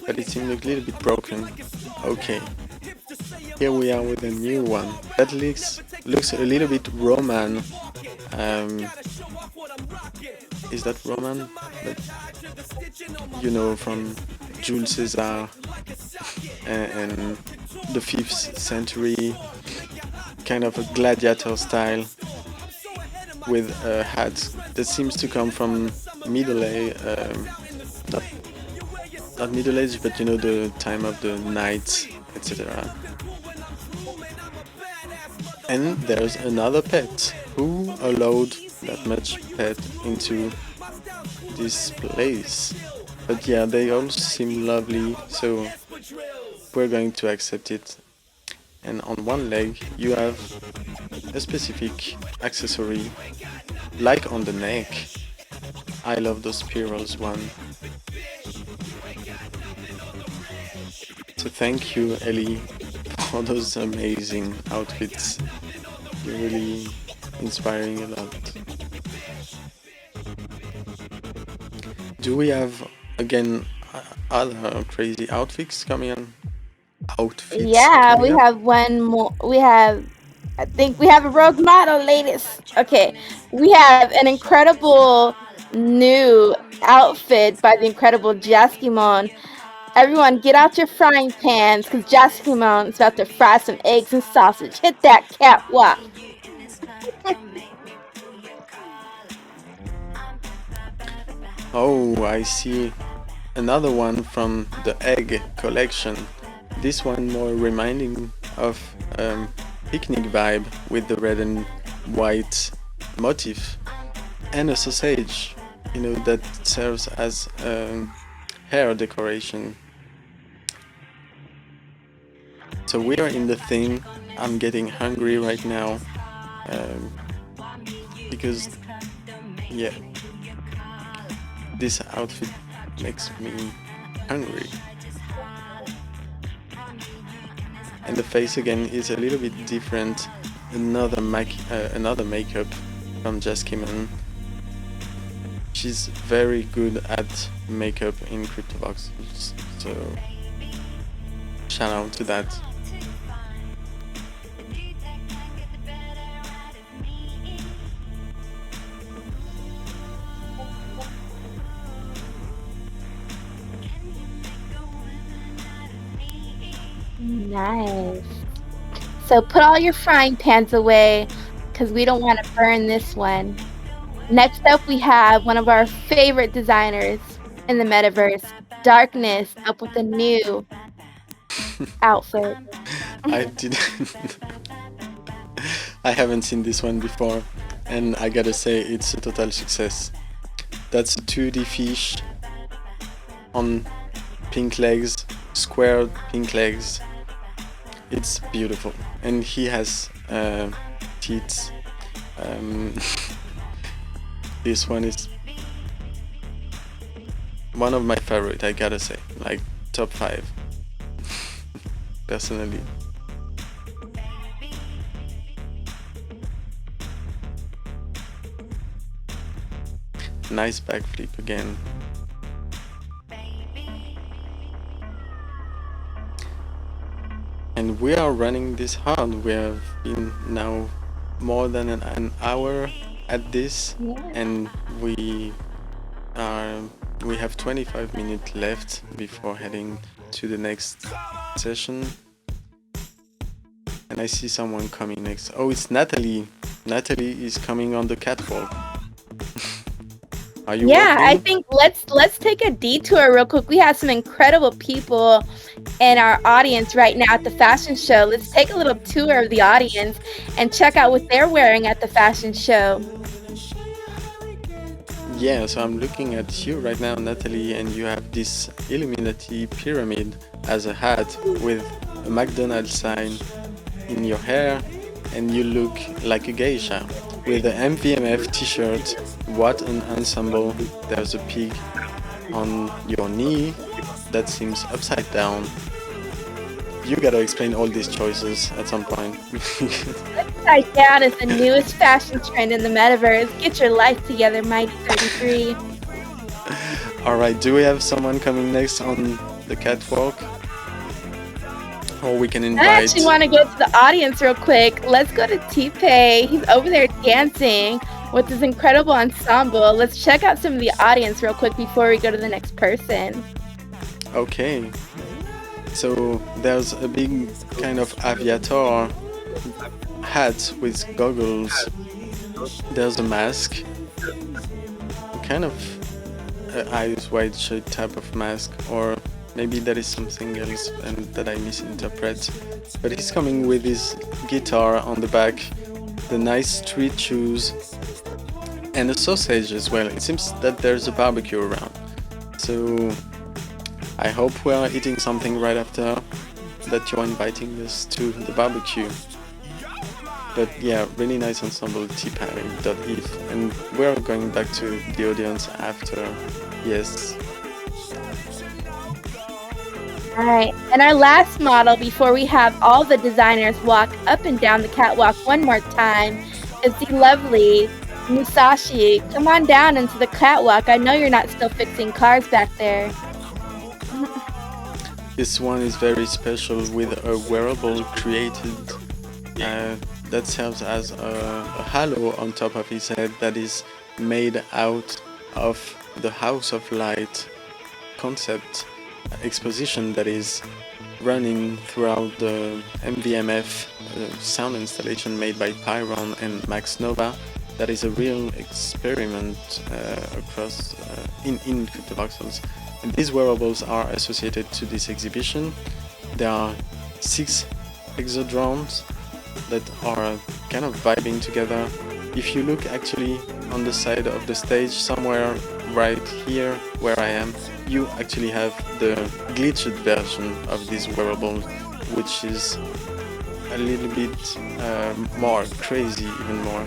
but it seemed a little bit broken. Okay, here we are with a new one that looks a little bit Roman. Is that Roman? But, from Jules Caesar and the 5th century, kind of a gladiator style. with a hat that seems to come from middle age, not, not middle age, but you know, the time of the night, etc. And there's another pet. Who allowed that much pet into this place? But yeah, they all seem lovely, so we're going to accept it. And on one leg you have a specific accessory, like on the neck. I love those spirals one. So thank you, Ellie, for those amazing outfits. You're really inspiring a lot. Do we have again other crazy outfits coming on? Yeah, we have one more. I think we have a rogue model, ladies. Okay, we have an incredible new outfit by the incredible Jaskimon. Everyone, get out your frying pans because Jaskimon is about to fry some eggs and sausage. Hit that catwalk. Oh, I see another one from the egg collection. This one more reminding of picnic vibe with the red and white motif, and a sausage, you know, that serves as hair decoration. So we are in the theme. I'm getting hungry right now because yeah, this outfit makes me hungry. And the face again is a little bit different. Another makeup from Jaskimon. She's very good at makeup in Cryptovoxels, so shout out to that. Nice. So put all your frying pans away because we don't want to burn this one. Next up, we have one of our favorite designers in the metaverse, Darkness, up with a new outfit. I didn't. I haven't seen this one before, and I gotta say it's a total success. That's a 2D fish on pink legs, squared pink legs. It's beautiful, and he has teeth. This one is one of my favorite, I gotta say, like top 5 personally. Nice backflip again. And we are running this hard. We have been now more than an hour at this, and we have 25 minutes left before heading to the next session. And I see someone coming next. Oh, it's Natalie. Natalie is coming on the catwalk. Are you Yeah, I walking? think let's take a detour real quick. We have some incredible people in our audience right now at the fashion show. Let's take a little tour of the audience and check out what they're wearing at the fashion show. Yeah, so I'm looking at you right now, Natalie, and you have this Illuminati pyramid as a hat with a McDonald's sign in your hair, and you look like a geisha with the MVMF t-shirt. What an ensemble. There's a pig on your knee that seems upside down. You gotta explain all these choices at some point. Upside down is the newest fashion trend in the metaverse. Get your life together, Mighty 33. Alright, do we have someone coming next on the catwalk? Or we can I invite... actually want to go to the audience real quick. Let's go to T-Pay. He's over there dancing with this incredible ensemble. Let's check out some of the audience real quick before we go to the next person. Okay. So there's a big kind of aviator hat with goggles There's a mask, kind of eyes wide shut type of mask, or maybe that is something else and that I misinterpret. But he's coming with his guitar on the back, the nice street shoes, and a sausage as well. It seems that there's a barbecue around. So I hope we are eating something right after that you're inviting us to the barbecue. But yeah, really nice ensemble, tpanic.eth. And we're going back to the audience after. Yes. All right, and our last model before we have all the designers walk up and down the catwalk one more time is the lovely Musashi. Come on down into the catwalk. I know you're not still fixing cars back there. This one is very special with a wearable created that serves as a halo on top of his head that is made out of the House of Light concept exposition that is running throughout the MVMF sound installation made by Pyron and Max Nova. That is a real experiment across in Cryptovoxels. And these wearables are associated to this exhibition. There are 6 exodrones that are kind of vibing together. If you look actually on the side of the stage, somewhere right here where I am, you actually have the glitched version of this wearable, which is a little bit more crazy, even more.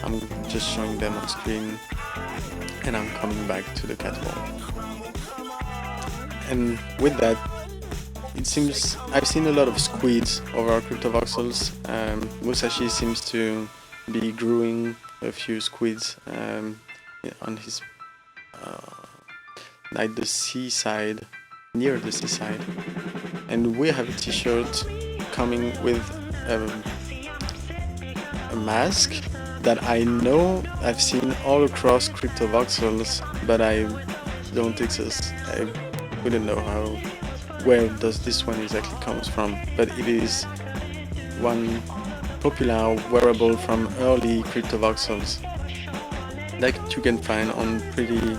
I'm just showing them on screen, and I'm coming back to the catwalk. And with that, it seems I've seen a lot of squids over Cryptovoxels. Musashi seems to be growing a few squids on his like the seaside, near the seaside. And we have a t-shirt coming with a mask that I know I've seen all across Cryptovoxels, but I don't exist. I wouldn't know where does this one exactly comes from, but it is one popular wearable from early Cryptovoxels that you can find on pretty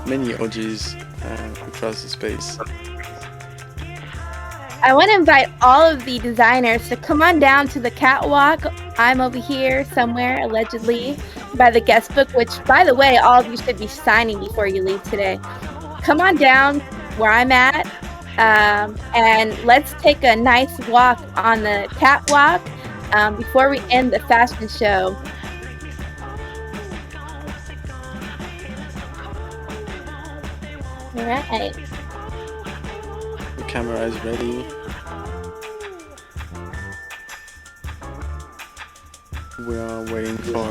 many OGs across the space. I want to invite all of the designers to come on down to the catwalk. I'm over here somewhere, allegedly, by the guest book, which, by the way, all of you should be signing before you leave today. Come on down where I'm at, and let's take a nice walk on the catwalk before we end the fashion show. All right. The camera is ready. We are waiting for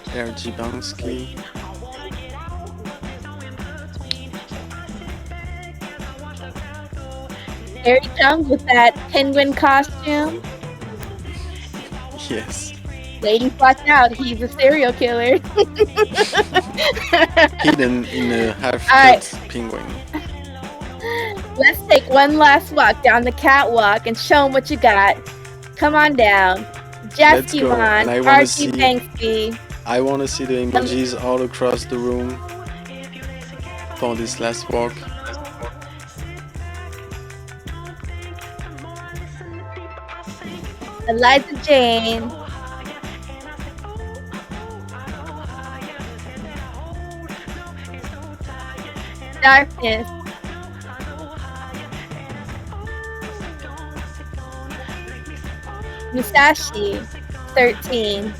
RG Bansky. There he comes with that penguin costume. Yes. Ladies, watch out. He's a serial killer. Hidden in a half-cut penguin. Let's take one last walk down the catwalk and show them what you got. Come on down. Let's go. Jeskimon, And I want to Archie see. Banksy. I want to see the emojis all across the room for this last walk. Eliza Jane. Darkness. Musashi, 13.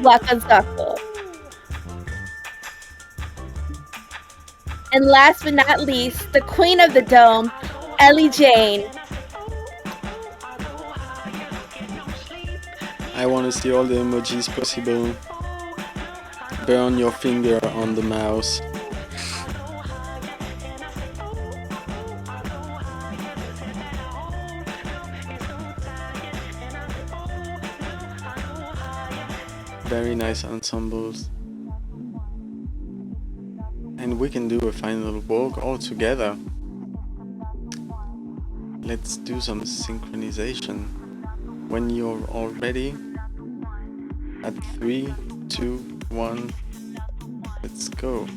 Wakazaku. And last but not least, the queen of the dome, Ellie Jane. I want to see all the emojis possible. Burn your finger on the mouse. Very nice ensembles. And we can do a final walk all together. let's do some synchronization. When you're all ready, at 3, 2, 1, let's go.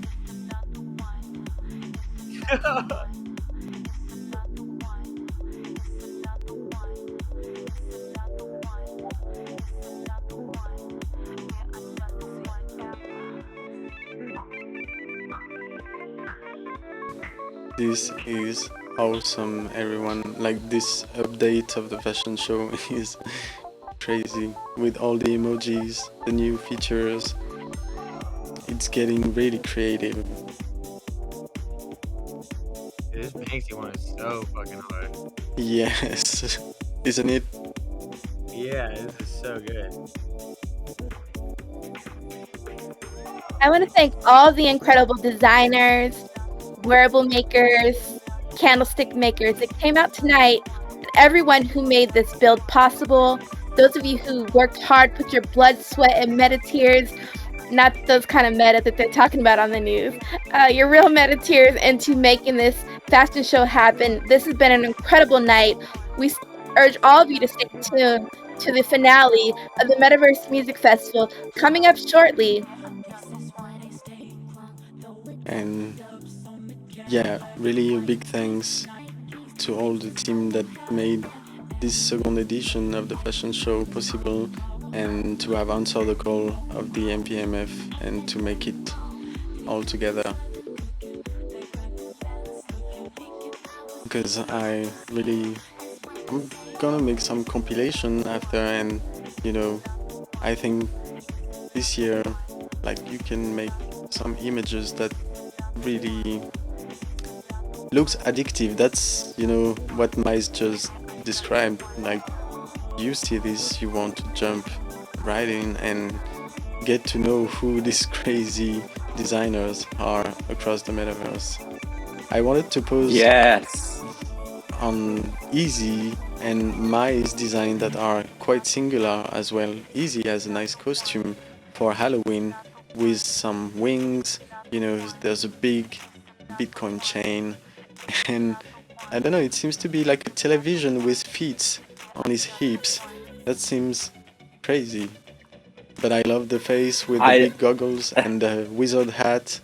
This is awesome, everyone. Like, this update of the fashion show is crazy with all the emojis, the new features. It's getting really creative. This Banksy one is so fucking hard. Yes, isn't it? Yeah, this is so good. I want to thank all the incredible designers, wearable makers, candlestick makers that came out tonight, and everyone who made this build possible. Those of you who worked hard, put your blood, sweat, and meta tears, not those kind of meta that they're talking about on the news, your real meta tears into making this fashion show happen. This has been an incredible night. We urge all of you to stay tuned to the finale of the Metaverse Music Festival coming up shortly. And yeah, really a big thanks to all the team that made this second edition of the fashion show possible, and to have answered the call of the MVMF and to make it all together. Because I'm gonna make some compilation after, and I think this year, like, you can make some images that really looks addictive. That's what Mice just described. Like, you see this, you want to jump right in and get to know who these crazy designers are across the metaverse. I wanted to pose on Easy and Mai's design that are quite singular as well. Easy has a nice costume for Halloween with some wings. There's a big Bitcoin chain, and I don't know, it seems to be like a television with feet on his hips. That seems crazy. But I love the face with the big goggles and the wizard hat,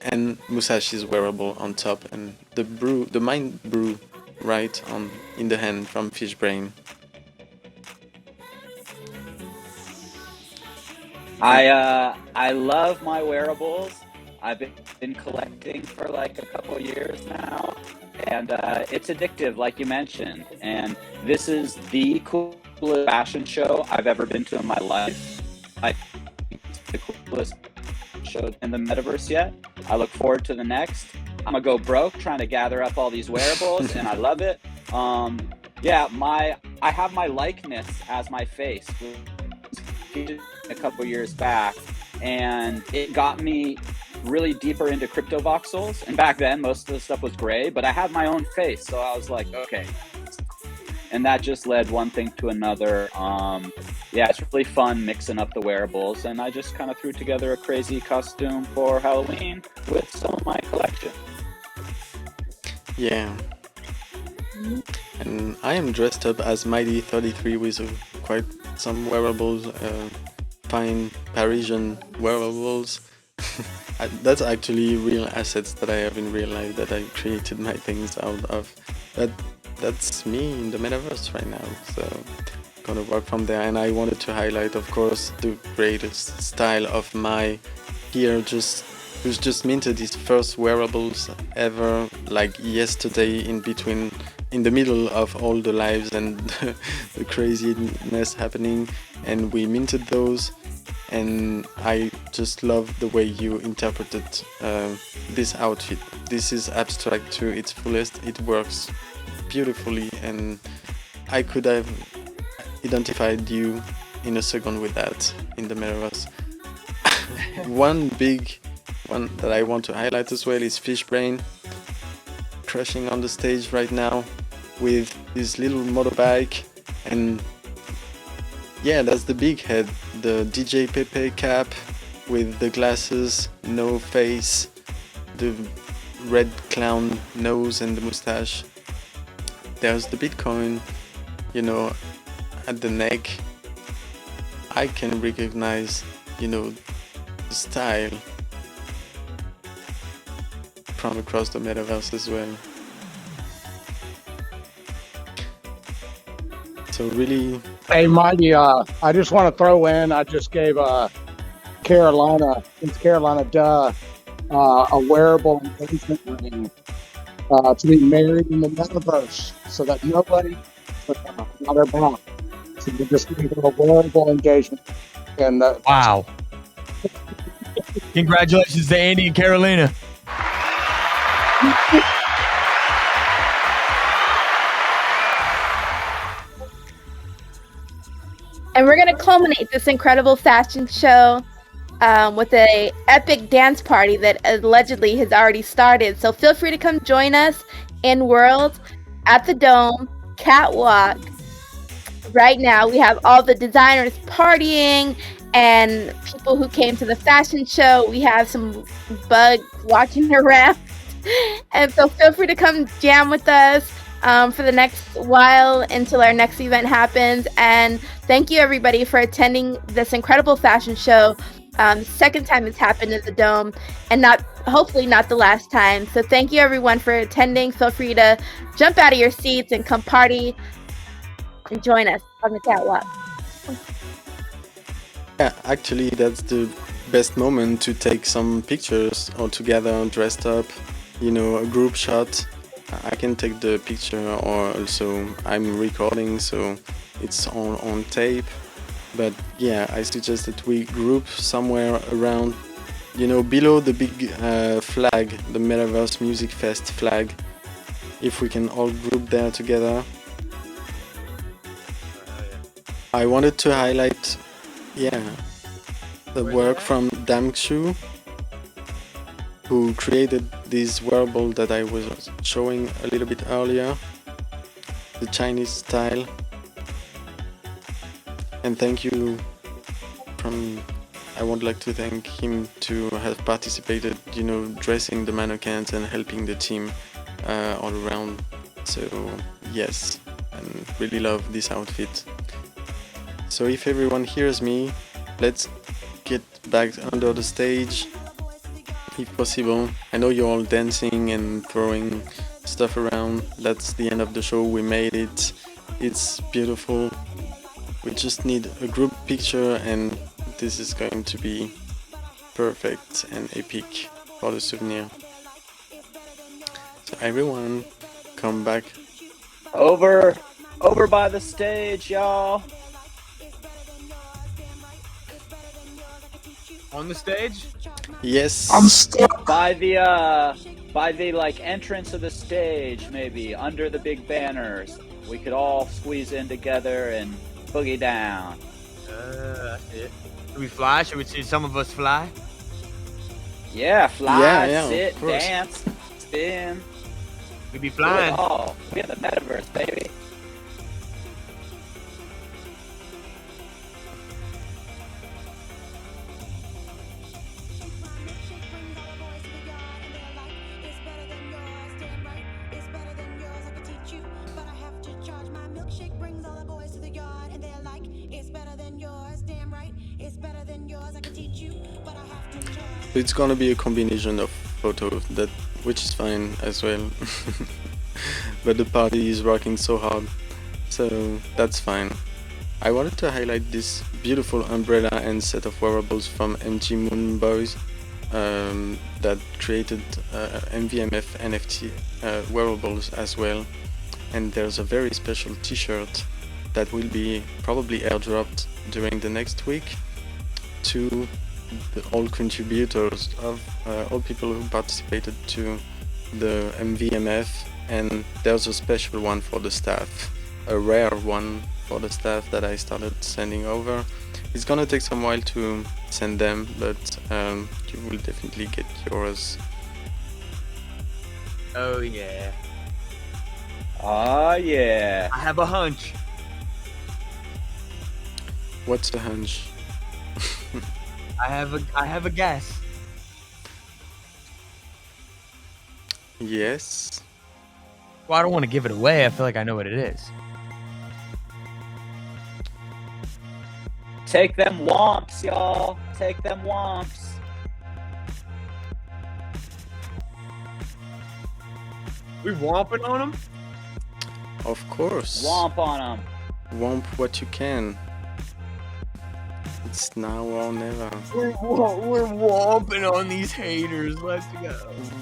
and Musashi's wearable on top, and the mind brew right on in the hand from Fishbrain. I love my wearables. I've been collecting for like a couple years now, and it's addictive, like you mentioned. And this is the coolest fashion show I've ever been to in my life. I think it's the coolest show in the metaverse yet. I look forward to the next. I'm gonna go broke trying to gather up all these wearables, and I love it. I have my likeness as my face a couple years back, and it got me really deeper into Cryptovoxels. And back then, most of the stuff was gray, but I had my own face, so I was like, okay. And that just led one thing to another. It's really fun mixing up the wearables, and I just kind of threw together a crazy costume for Halloween with some of my collection. Yeah. And I am dressed up as Mighty 33 with quite some wearables, fine Parisian wearables. That's actually real assets that I have in real life that I created my things out of. That's me in the metaverse right now, so gonna work from there. And I wanted to highlight, of course, the greatest style of Mai here, who's just minted his first wearables ever, like yesterday, in the middle of all the lives and the craziness happening, and we minted those. And I just love the way you interpreted this outfit. This is abstract to its fullest. It works beautifully, and I could have identified you in a second with that in the metaverse. One big one that I want to highlight as well is Fishbrain, crushing on the stage right now with his little motorbike, and yeah, that's the big head, the DJ Pepe cap with the glasses, no face, the red clown nose and the mustache. there's the Bitcoin, at the neck. I can recognize, the style from across the metaverse as well. So really, Hey, Mighty, I just want to throw in, I just gave Carolina, East Carolina, a wearable engagement ring to be married in the metaverse so that nobody not her mom. So we're just giving her a wearable engagement. And Wow. Congratulations to Andy and Carolina. And we're gonna culminate this incredible fashion show with a epic dance party that allegedly has already started. So feel free to come join us in World at the Dome Catwalk. Right now, we have all the designers partying and people who came to the fashion show. We have some bugs walking around. And so feel free to come jam with us for the next while until our next event happens. And thank you, everybody, for attending this incredible fashion show. Second time it's happened in the Dome, and hopefully not the last time. So thank you, everyone, for attending. Feel free to jump out of your seats and come party and join us on the catwalk. yeah, actually, that's the best moment to take some pictures all together, dressed up, a group shot. I can take the picture, or also I'm recording, so it's on tape. But yeah, I suggest that we group somewhere around, below the big flag, the Metaverse Music Fest flag. If we can all group there together. I wanted to highlight, the work from Damkshu, who created this wearable that I was showing a little bit earlier, the Chinese style. And thank you I would like to thank him to have participated, dressing the mannequins and helping the team all around. So yes, and really love this outfit. So if everyone hears me, let's get back under the stage if possible. I know you're all dancing and throwing stuff around. That's the end of the show. We made it. It's beautiful. We just need a group picture, and this is going to be perfect and epic for the souvenir. So everyone, come back. Over by the stage, y'all. On the stage? Yes. By the entrance of the stage, maybe under the big banners. We could all squeeze in together and boogie down. That's it. Should we fly? Should we see some of us fly? Yeah, fly, Yeah, sit, of course. dance, spin. We be Do it flying. all. We in the metaverse, baby. So it's gonna be a combination of photos, which is fine as well. But the party is rocking so hard, so that's fine. I wanted to highlight this beautiful umbrella and set of wearables from MG Moon Boys that created MVMF NFT wearables as well. And there's a very special t-shirt that will be probably airdropped during the next week to all contributors of all people who participated to the MVMF, and there's a special one for the staff, a rare one for the staff that I started sending over. It's gonna take some while to send them, but you will definitely get yours. Oh yeah. Oh yeah. I have a hunch. What's the hunch? I have a guess. Yes. Well, I don't wanna give it away, I feel like I know what it is. Take them womps, y'all. Take them womps. We womping on them? Of course. Womp on them. Womp what you can. It's now or never. We're womping on these haters. Let's go.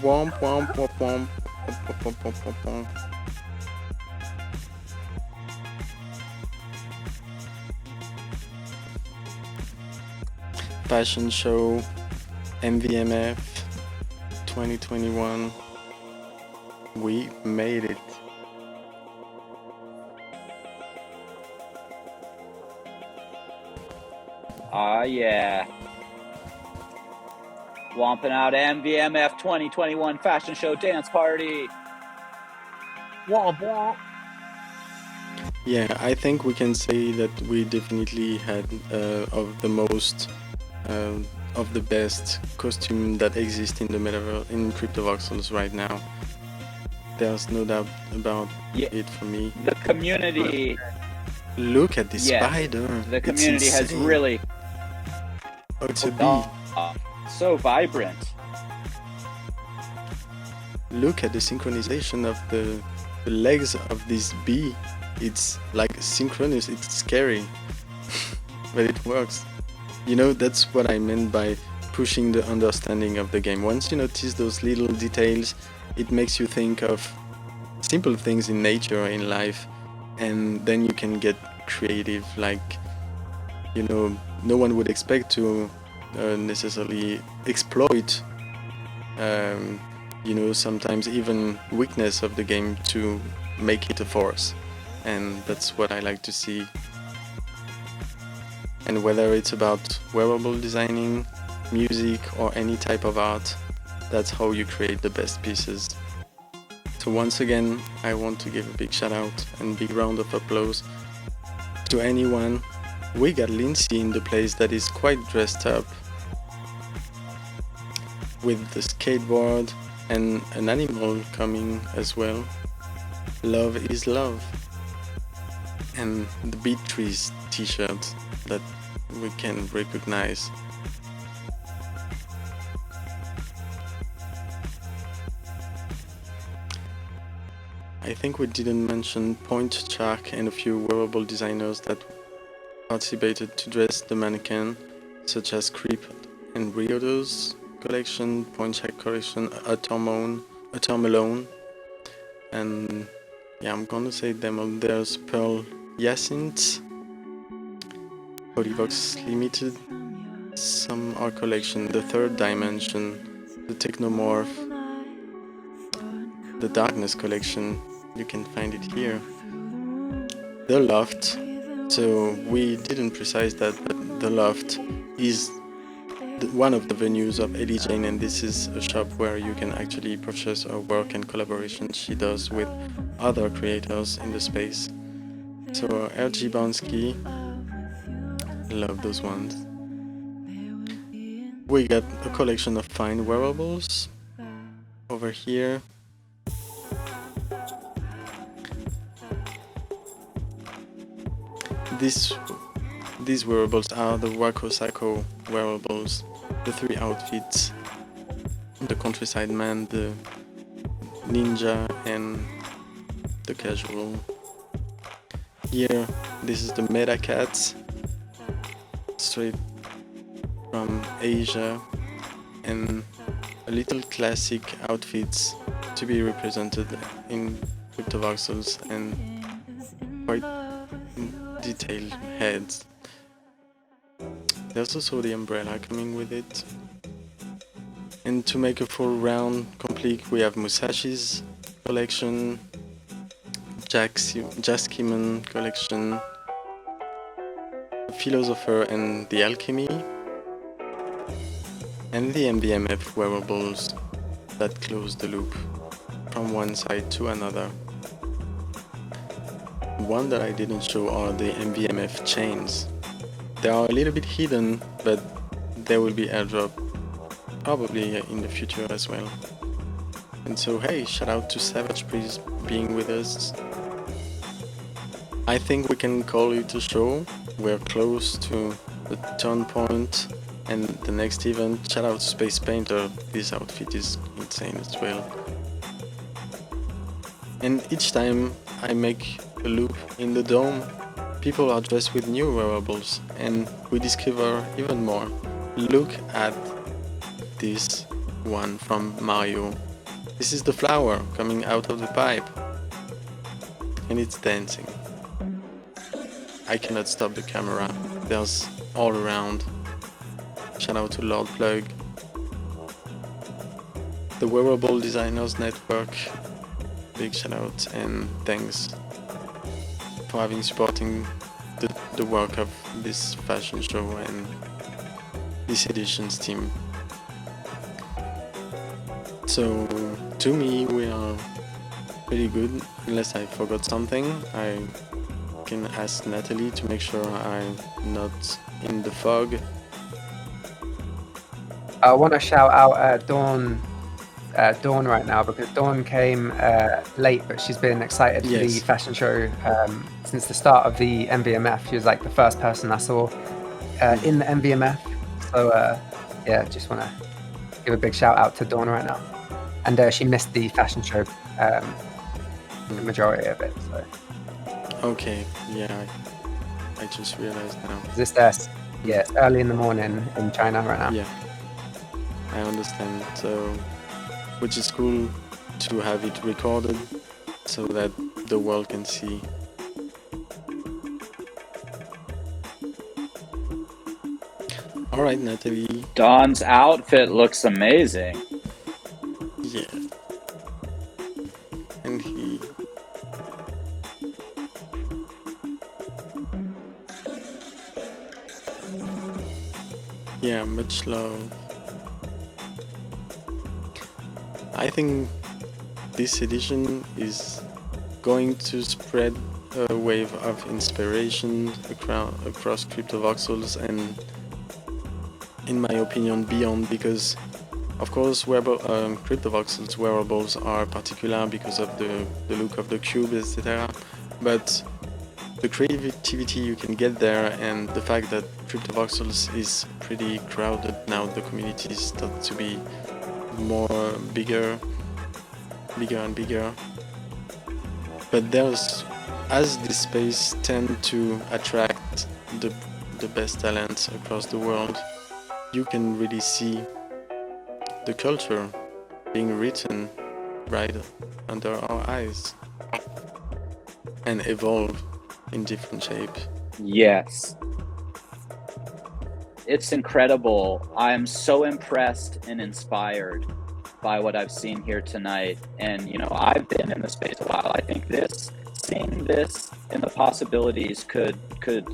Womp, womp, womp, womp. Womp, womp, womp, womp, womp. Fashion show, MVMF 2021. We made it. Ah, yeah. Womping out MVMF 2021 Fashion Show Dance Party. Womp womp. Yeah, I think we can say that we definitely had of the most, of the best costume that exists in the Metaverse, in Cryptovoxels right now. There's no doubt about it for me. The community. Look at this Yes, spider. The community It's has insane. really Oh, it's a bee. so vibrant. Look at the synchronization of the legs of this bee. It's like synchronous, it's scary. But it works. You know, that's what I meant by pushing the understanding of the game. Once you notice those little details, it makes you think of simple things in nature, in life, and then you can get creative. Like, you know, no one would expect to necessarily exploit, you know, sometimes even weakness of the game to make it a force. And that's what I like to see. And whether it's about wearable designing, music, or any type of art, that's how you create the best pieces. So once again, I want to give a big shout out and big round of applause to anyone. We got Lindsay in the place that is quite dressed up with the skateboard and an animal coming as well. Love is love. And the Beat Trees t-shirt that we can recognize. I think we didn't mention Point Shark and a few wearable designers that participated to dress the mannequin, such as Creep and Riodo's collection, Point Shark collection, Utter Malone, and yeah, I'm gonna say them all. There's Pearl Hyacinth, Polyvox Limited, some art collection, the Third Dimension, the Technomorph, the Darkness collection, you can find it here. The Loft, so we didn't precise that, but the Loft is one of the venues of Ellie Jane, and this is a shop where you can actually purchase her work and collaboration she does with other creators in the space. So RG Bonsky, love those ones. We got a collection of fine wearables over here. These wearables are the Wako Sako wearables, the three outfits, the countryside man, the ninja, and the casual. Here, this is the Meta Cats, straight from Asia, and a little classic outfits to be represented in Cryptovoxels and quite detailed heads. There's also the umbrella coming with it. And to make a full round complete, we have Musashi's collection, Jaskiman collection, Philosopher and the Alchemy, and the MVMF wearables that close the loop from one side to another. One that I didn't show are the MVMF chains. They are a little bit hidden, but they will be airdrop probably in the future as well. And so, hey, shout out to Savage Breeze being with us. I think we can call it a show. We're close to the turn point and the next event. Shout out to Space Painter. This outfit is insane as well. And each time I make a loop in the dome, people are dressed with new wearables, and we discover even more. Look at this one from Mario. This is the flower coming out of the pipe, and it's dancing. I cannot stop the camera. There's all around. Shout out to Lord Plug. The Wearable Designers Network. Big shout out and thanks for having supporting the work of this fashion show and this edition's team. So to me we are pretty good. Unless I forgot something, I can ask Natalie to make sure I'm not in the fog. I want to shout out Dawn right now, because Dawn came late, but she's been excited for the Yes. fashion show since the start of the MVMF. She was like the first person I saw in the MVMF. So yeah, just want to give a big shout out to Dawn right now. And she missed the fashion show, the majority of it. So Okay, yeah, I just realized now. this yeah, it's early in the morning in China right now. Yeah, I understand. So, which is cool to have it recorded so that the world can see. All right, Natalie. Dawn's outfit looks amazing. Yeah. And he. Yeah, much love. I think this edition is going to spread a wave of inspiration across Cryptovoxels and, in my opinion, beyond, because of course Cryptovoxels wearables are particular because of the look of the cube, etc. But the creativity you can get there, and the fact that Cryptovoxels is pretty crowded now, the community starts to be bigger and bigger. But as this space tend to attract the best talents across the world, you can really see the culture being written right under our eyes and evolve in different shape. Yes. It's incredible. I'm so impressed and inspired by what I've seen here tonight. And, you know, I've been in the space a while. I think seeing this and the possibilities could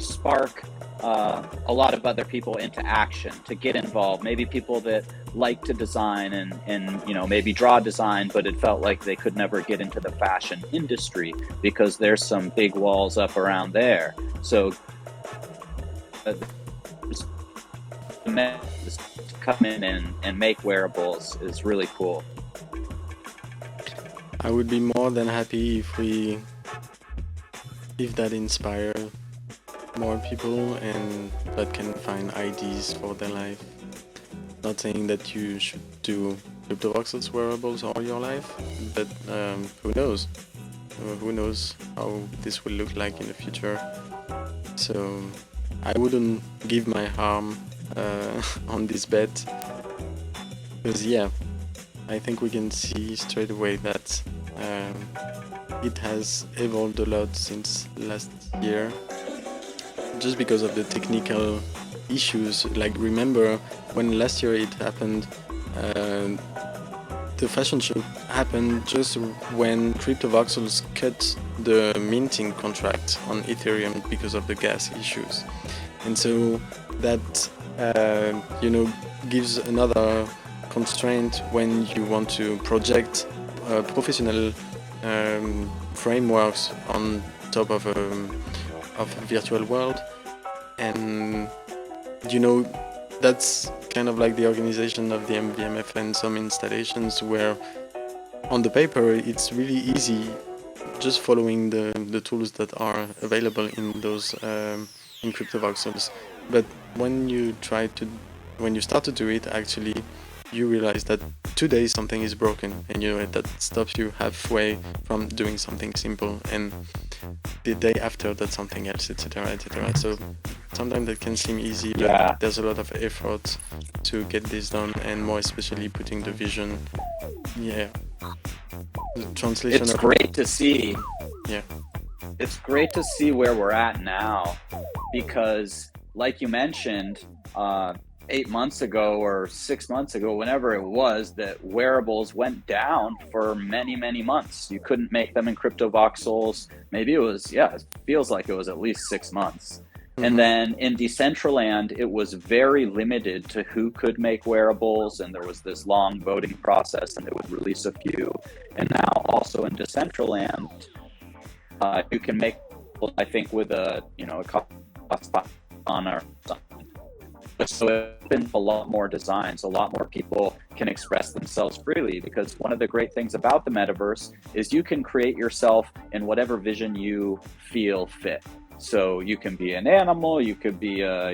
spark a lot of other people into action, to get involved. Maybe people that like to design and you know, maybe draw design, but it felt like they could never get into the fashion industry because there's some big walls up around there. So to come in and make wearables is really cool. I would be more than happy if that inspire more people and that can find ideas for their life. Not saying that you should do Cryptovoxels wearables all your life, but who knows? Who knows how this will look like in the future. So I wouldn't give my harm on this bet, because yeah, I think we can see straight away that it has evolved a lot since last year, just because of the technical issues. Like, remember when last year it happened, the fashion show happened just when Cryptovoxels cut the minting contract on Ethereum because of the gas issues, and so that you know, gives another constraint when you want to project professional frameworks on top of a virtual world. And you know, that's kind of like the organization of the MVMF and some installations where on the paper, it's really easy just following the tools that are available in those in Cryptovoxels. But when you start to do it, actually, you realize that today something is broken, and that stops you halfway from doing something simple, and the day after that something else, etc., etc. So sometimes that can seem easy, but Yeah. there's a lot of effort to get this done, and more especially putting the vision. Yeah. The translation It's of great to see. Yeah. It's great to see where we're at now, because like you mentioned, 8 months ago or 6 months ago, whenever it was, that wearables went down for many, many months. You couldn't make them in Cryptovoxels. Maybe it was, it feels like it was at least 6 months. And then in Decentraland, it was very limited to who could make wearables, and there was this long voting process, and they would release a few. And now also in Decentraland, you can make, I think, with a cost on or something. So it's been a lot more designs, a lot more people can express themselves freely, because one of the great things about the metaverse is you can create yourself in whatever vision you feel fit. So you can be an animal, you could be a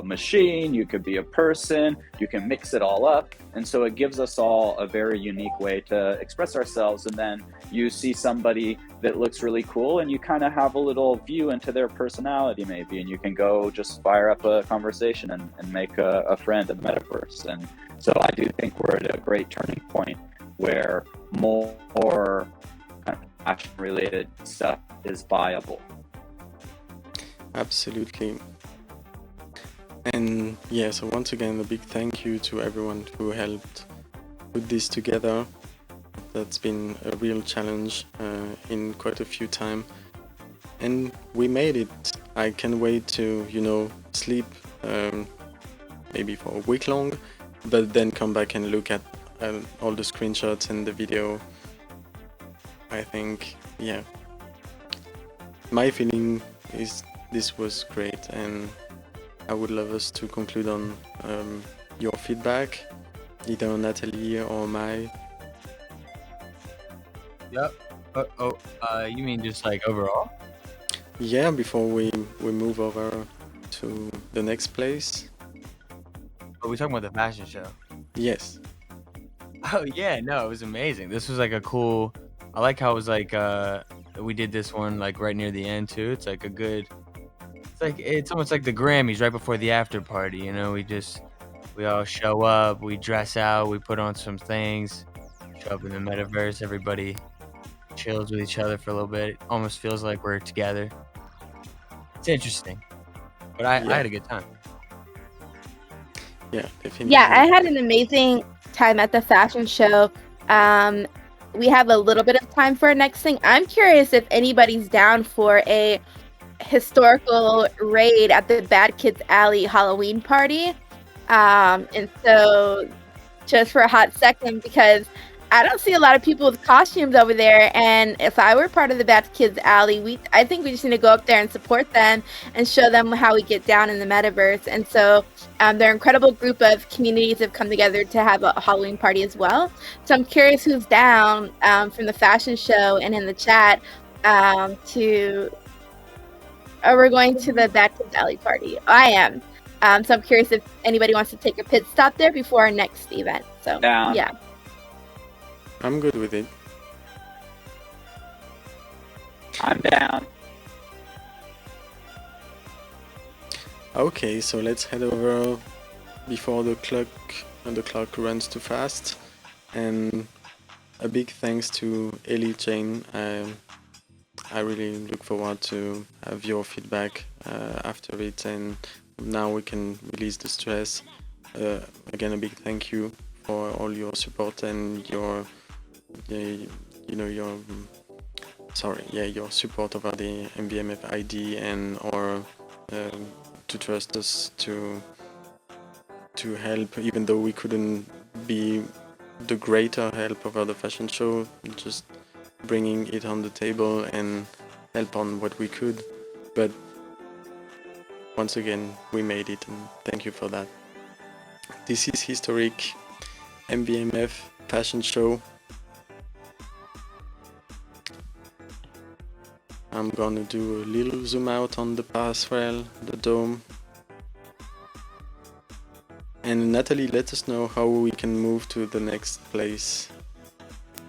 machine, you could be a person, you can mix it all up. And so it gives us all a very unique way to express ourselves. And then you see somebody that looks really cool, and you kind of have a little view into their personality maybe, and you can go just fire up a conversation and make a friend in the metaverse. And so I do think we're at a great turning point where more kind of action related stuff is viable. Absolutely. And yeah, so once again, a big thank you to everyone who helped put this together. That's been a real challenge in quite a few time, and we made it. I can't wait to sleep maybe for a week long, but then come back and look at all the screenshots and the video. I think, yeah, my feeling is this was great, and I would love us to conclude on your feedback, either Natalie or Mai. Yep. You mean just like overall? Yeah, before we move over to the next place. Are we talking about the fashion show? Yes. Oh yeah, no, it was amazing. This was like a cool. I like how it was like we did this one like right near the end too. It's like a good. It's almost like the Grammys right before the after party. We all show up, we dress out, we put on some things, show up in the metaverse. Everybody chills with each other for a little bit. It almost feels like we're together. It's interesting, but I had a good time. Yeah, definitely. Yeah, I had an amazing time at the fashion show. We have a little bit of time for our next thing. I'm curious if anybody's down for a historical raid at the Bad Kids Alley Halloween party. And so just for a hot second, because I don't see a lot of people with costumes over there, and if I were part of the Bad Kids Alley, I think we just need to go up there and support them and show them how we get down in the metaverse. And so they're an incredible group of communities have come together to have a Halloween party as well. So I'm curious who's down from the fashion show and in the chat we're going to the Bad Kids Alley party. I am. So I'm curious if anybody wants to take a pit stop there before our next event. So yeah. I'm good with it. I'm down. Okay, so let's head over before the clock runs too fast. And a big thanks to Ellie Jane. I really look forward to have your feedback after it, and now we can release the stress. Again, a big thank you for all your support and your support over the MVMF ID and to trust us to help, even though we couldn't be the greater help over the fashion show, just bringing it on the table and help on what we could. But once again, we made it, and thank you for that. This is historic MVMF fashion show. I'm gonna do a little zoom out on the pass rail, the dome. And Natalie, let us know how we can move to the next place.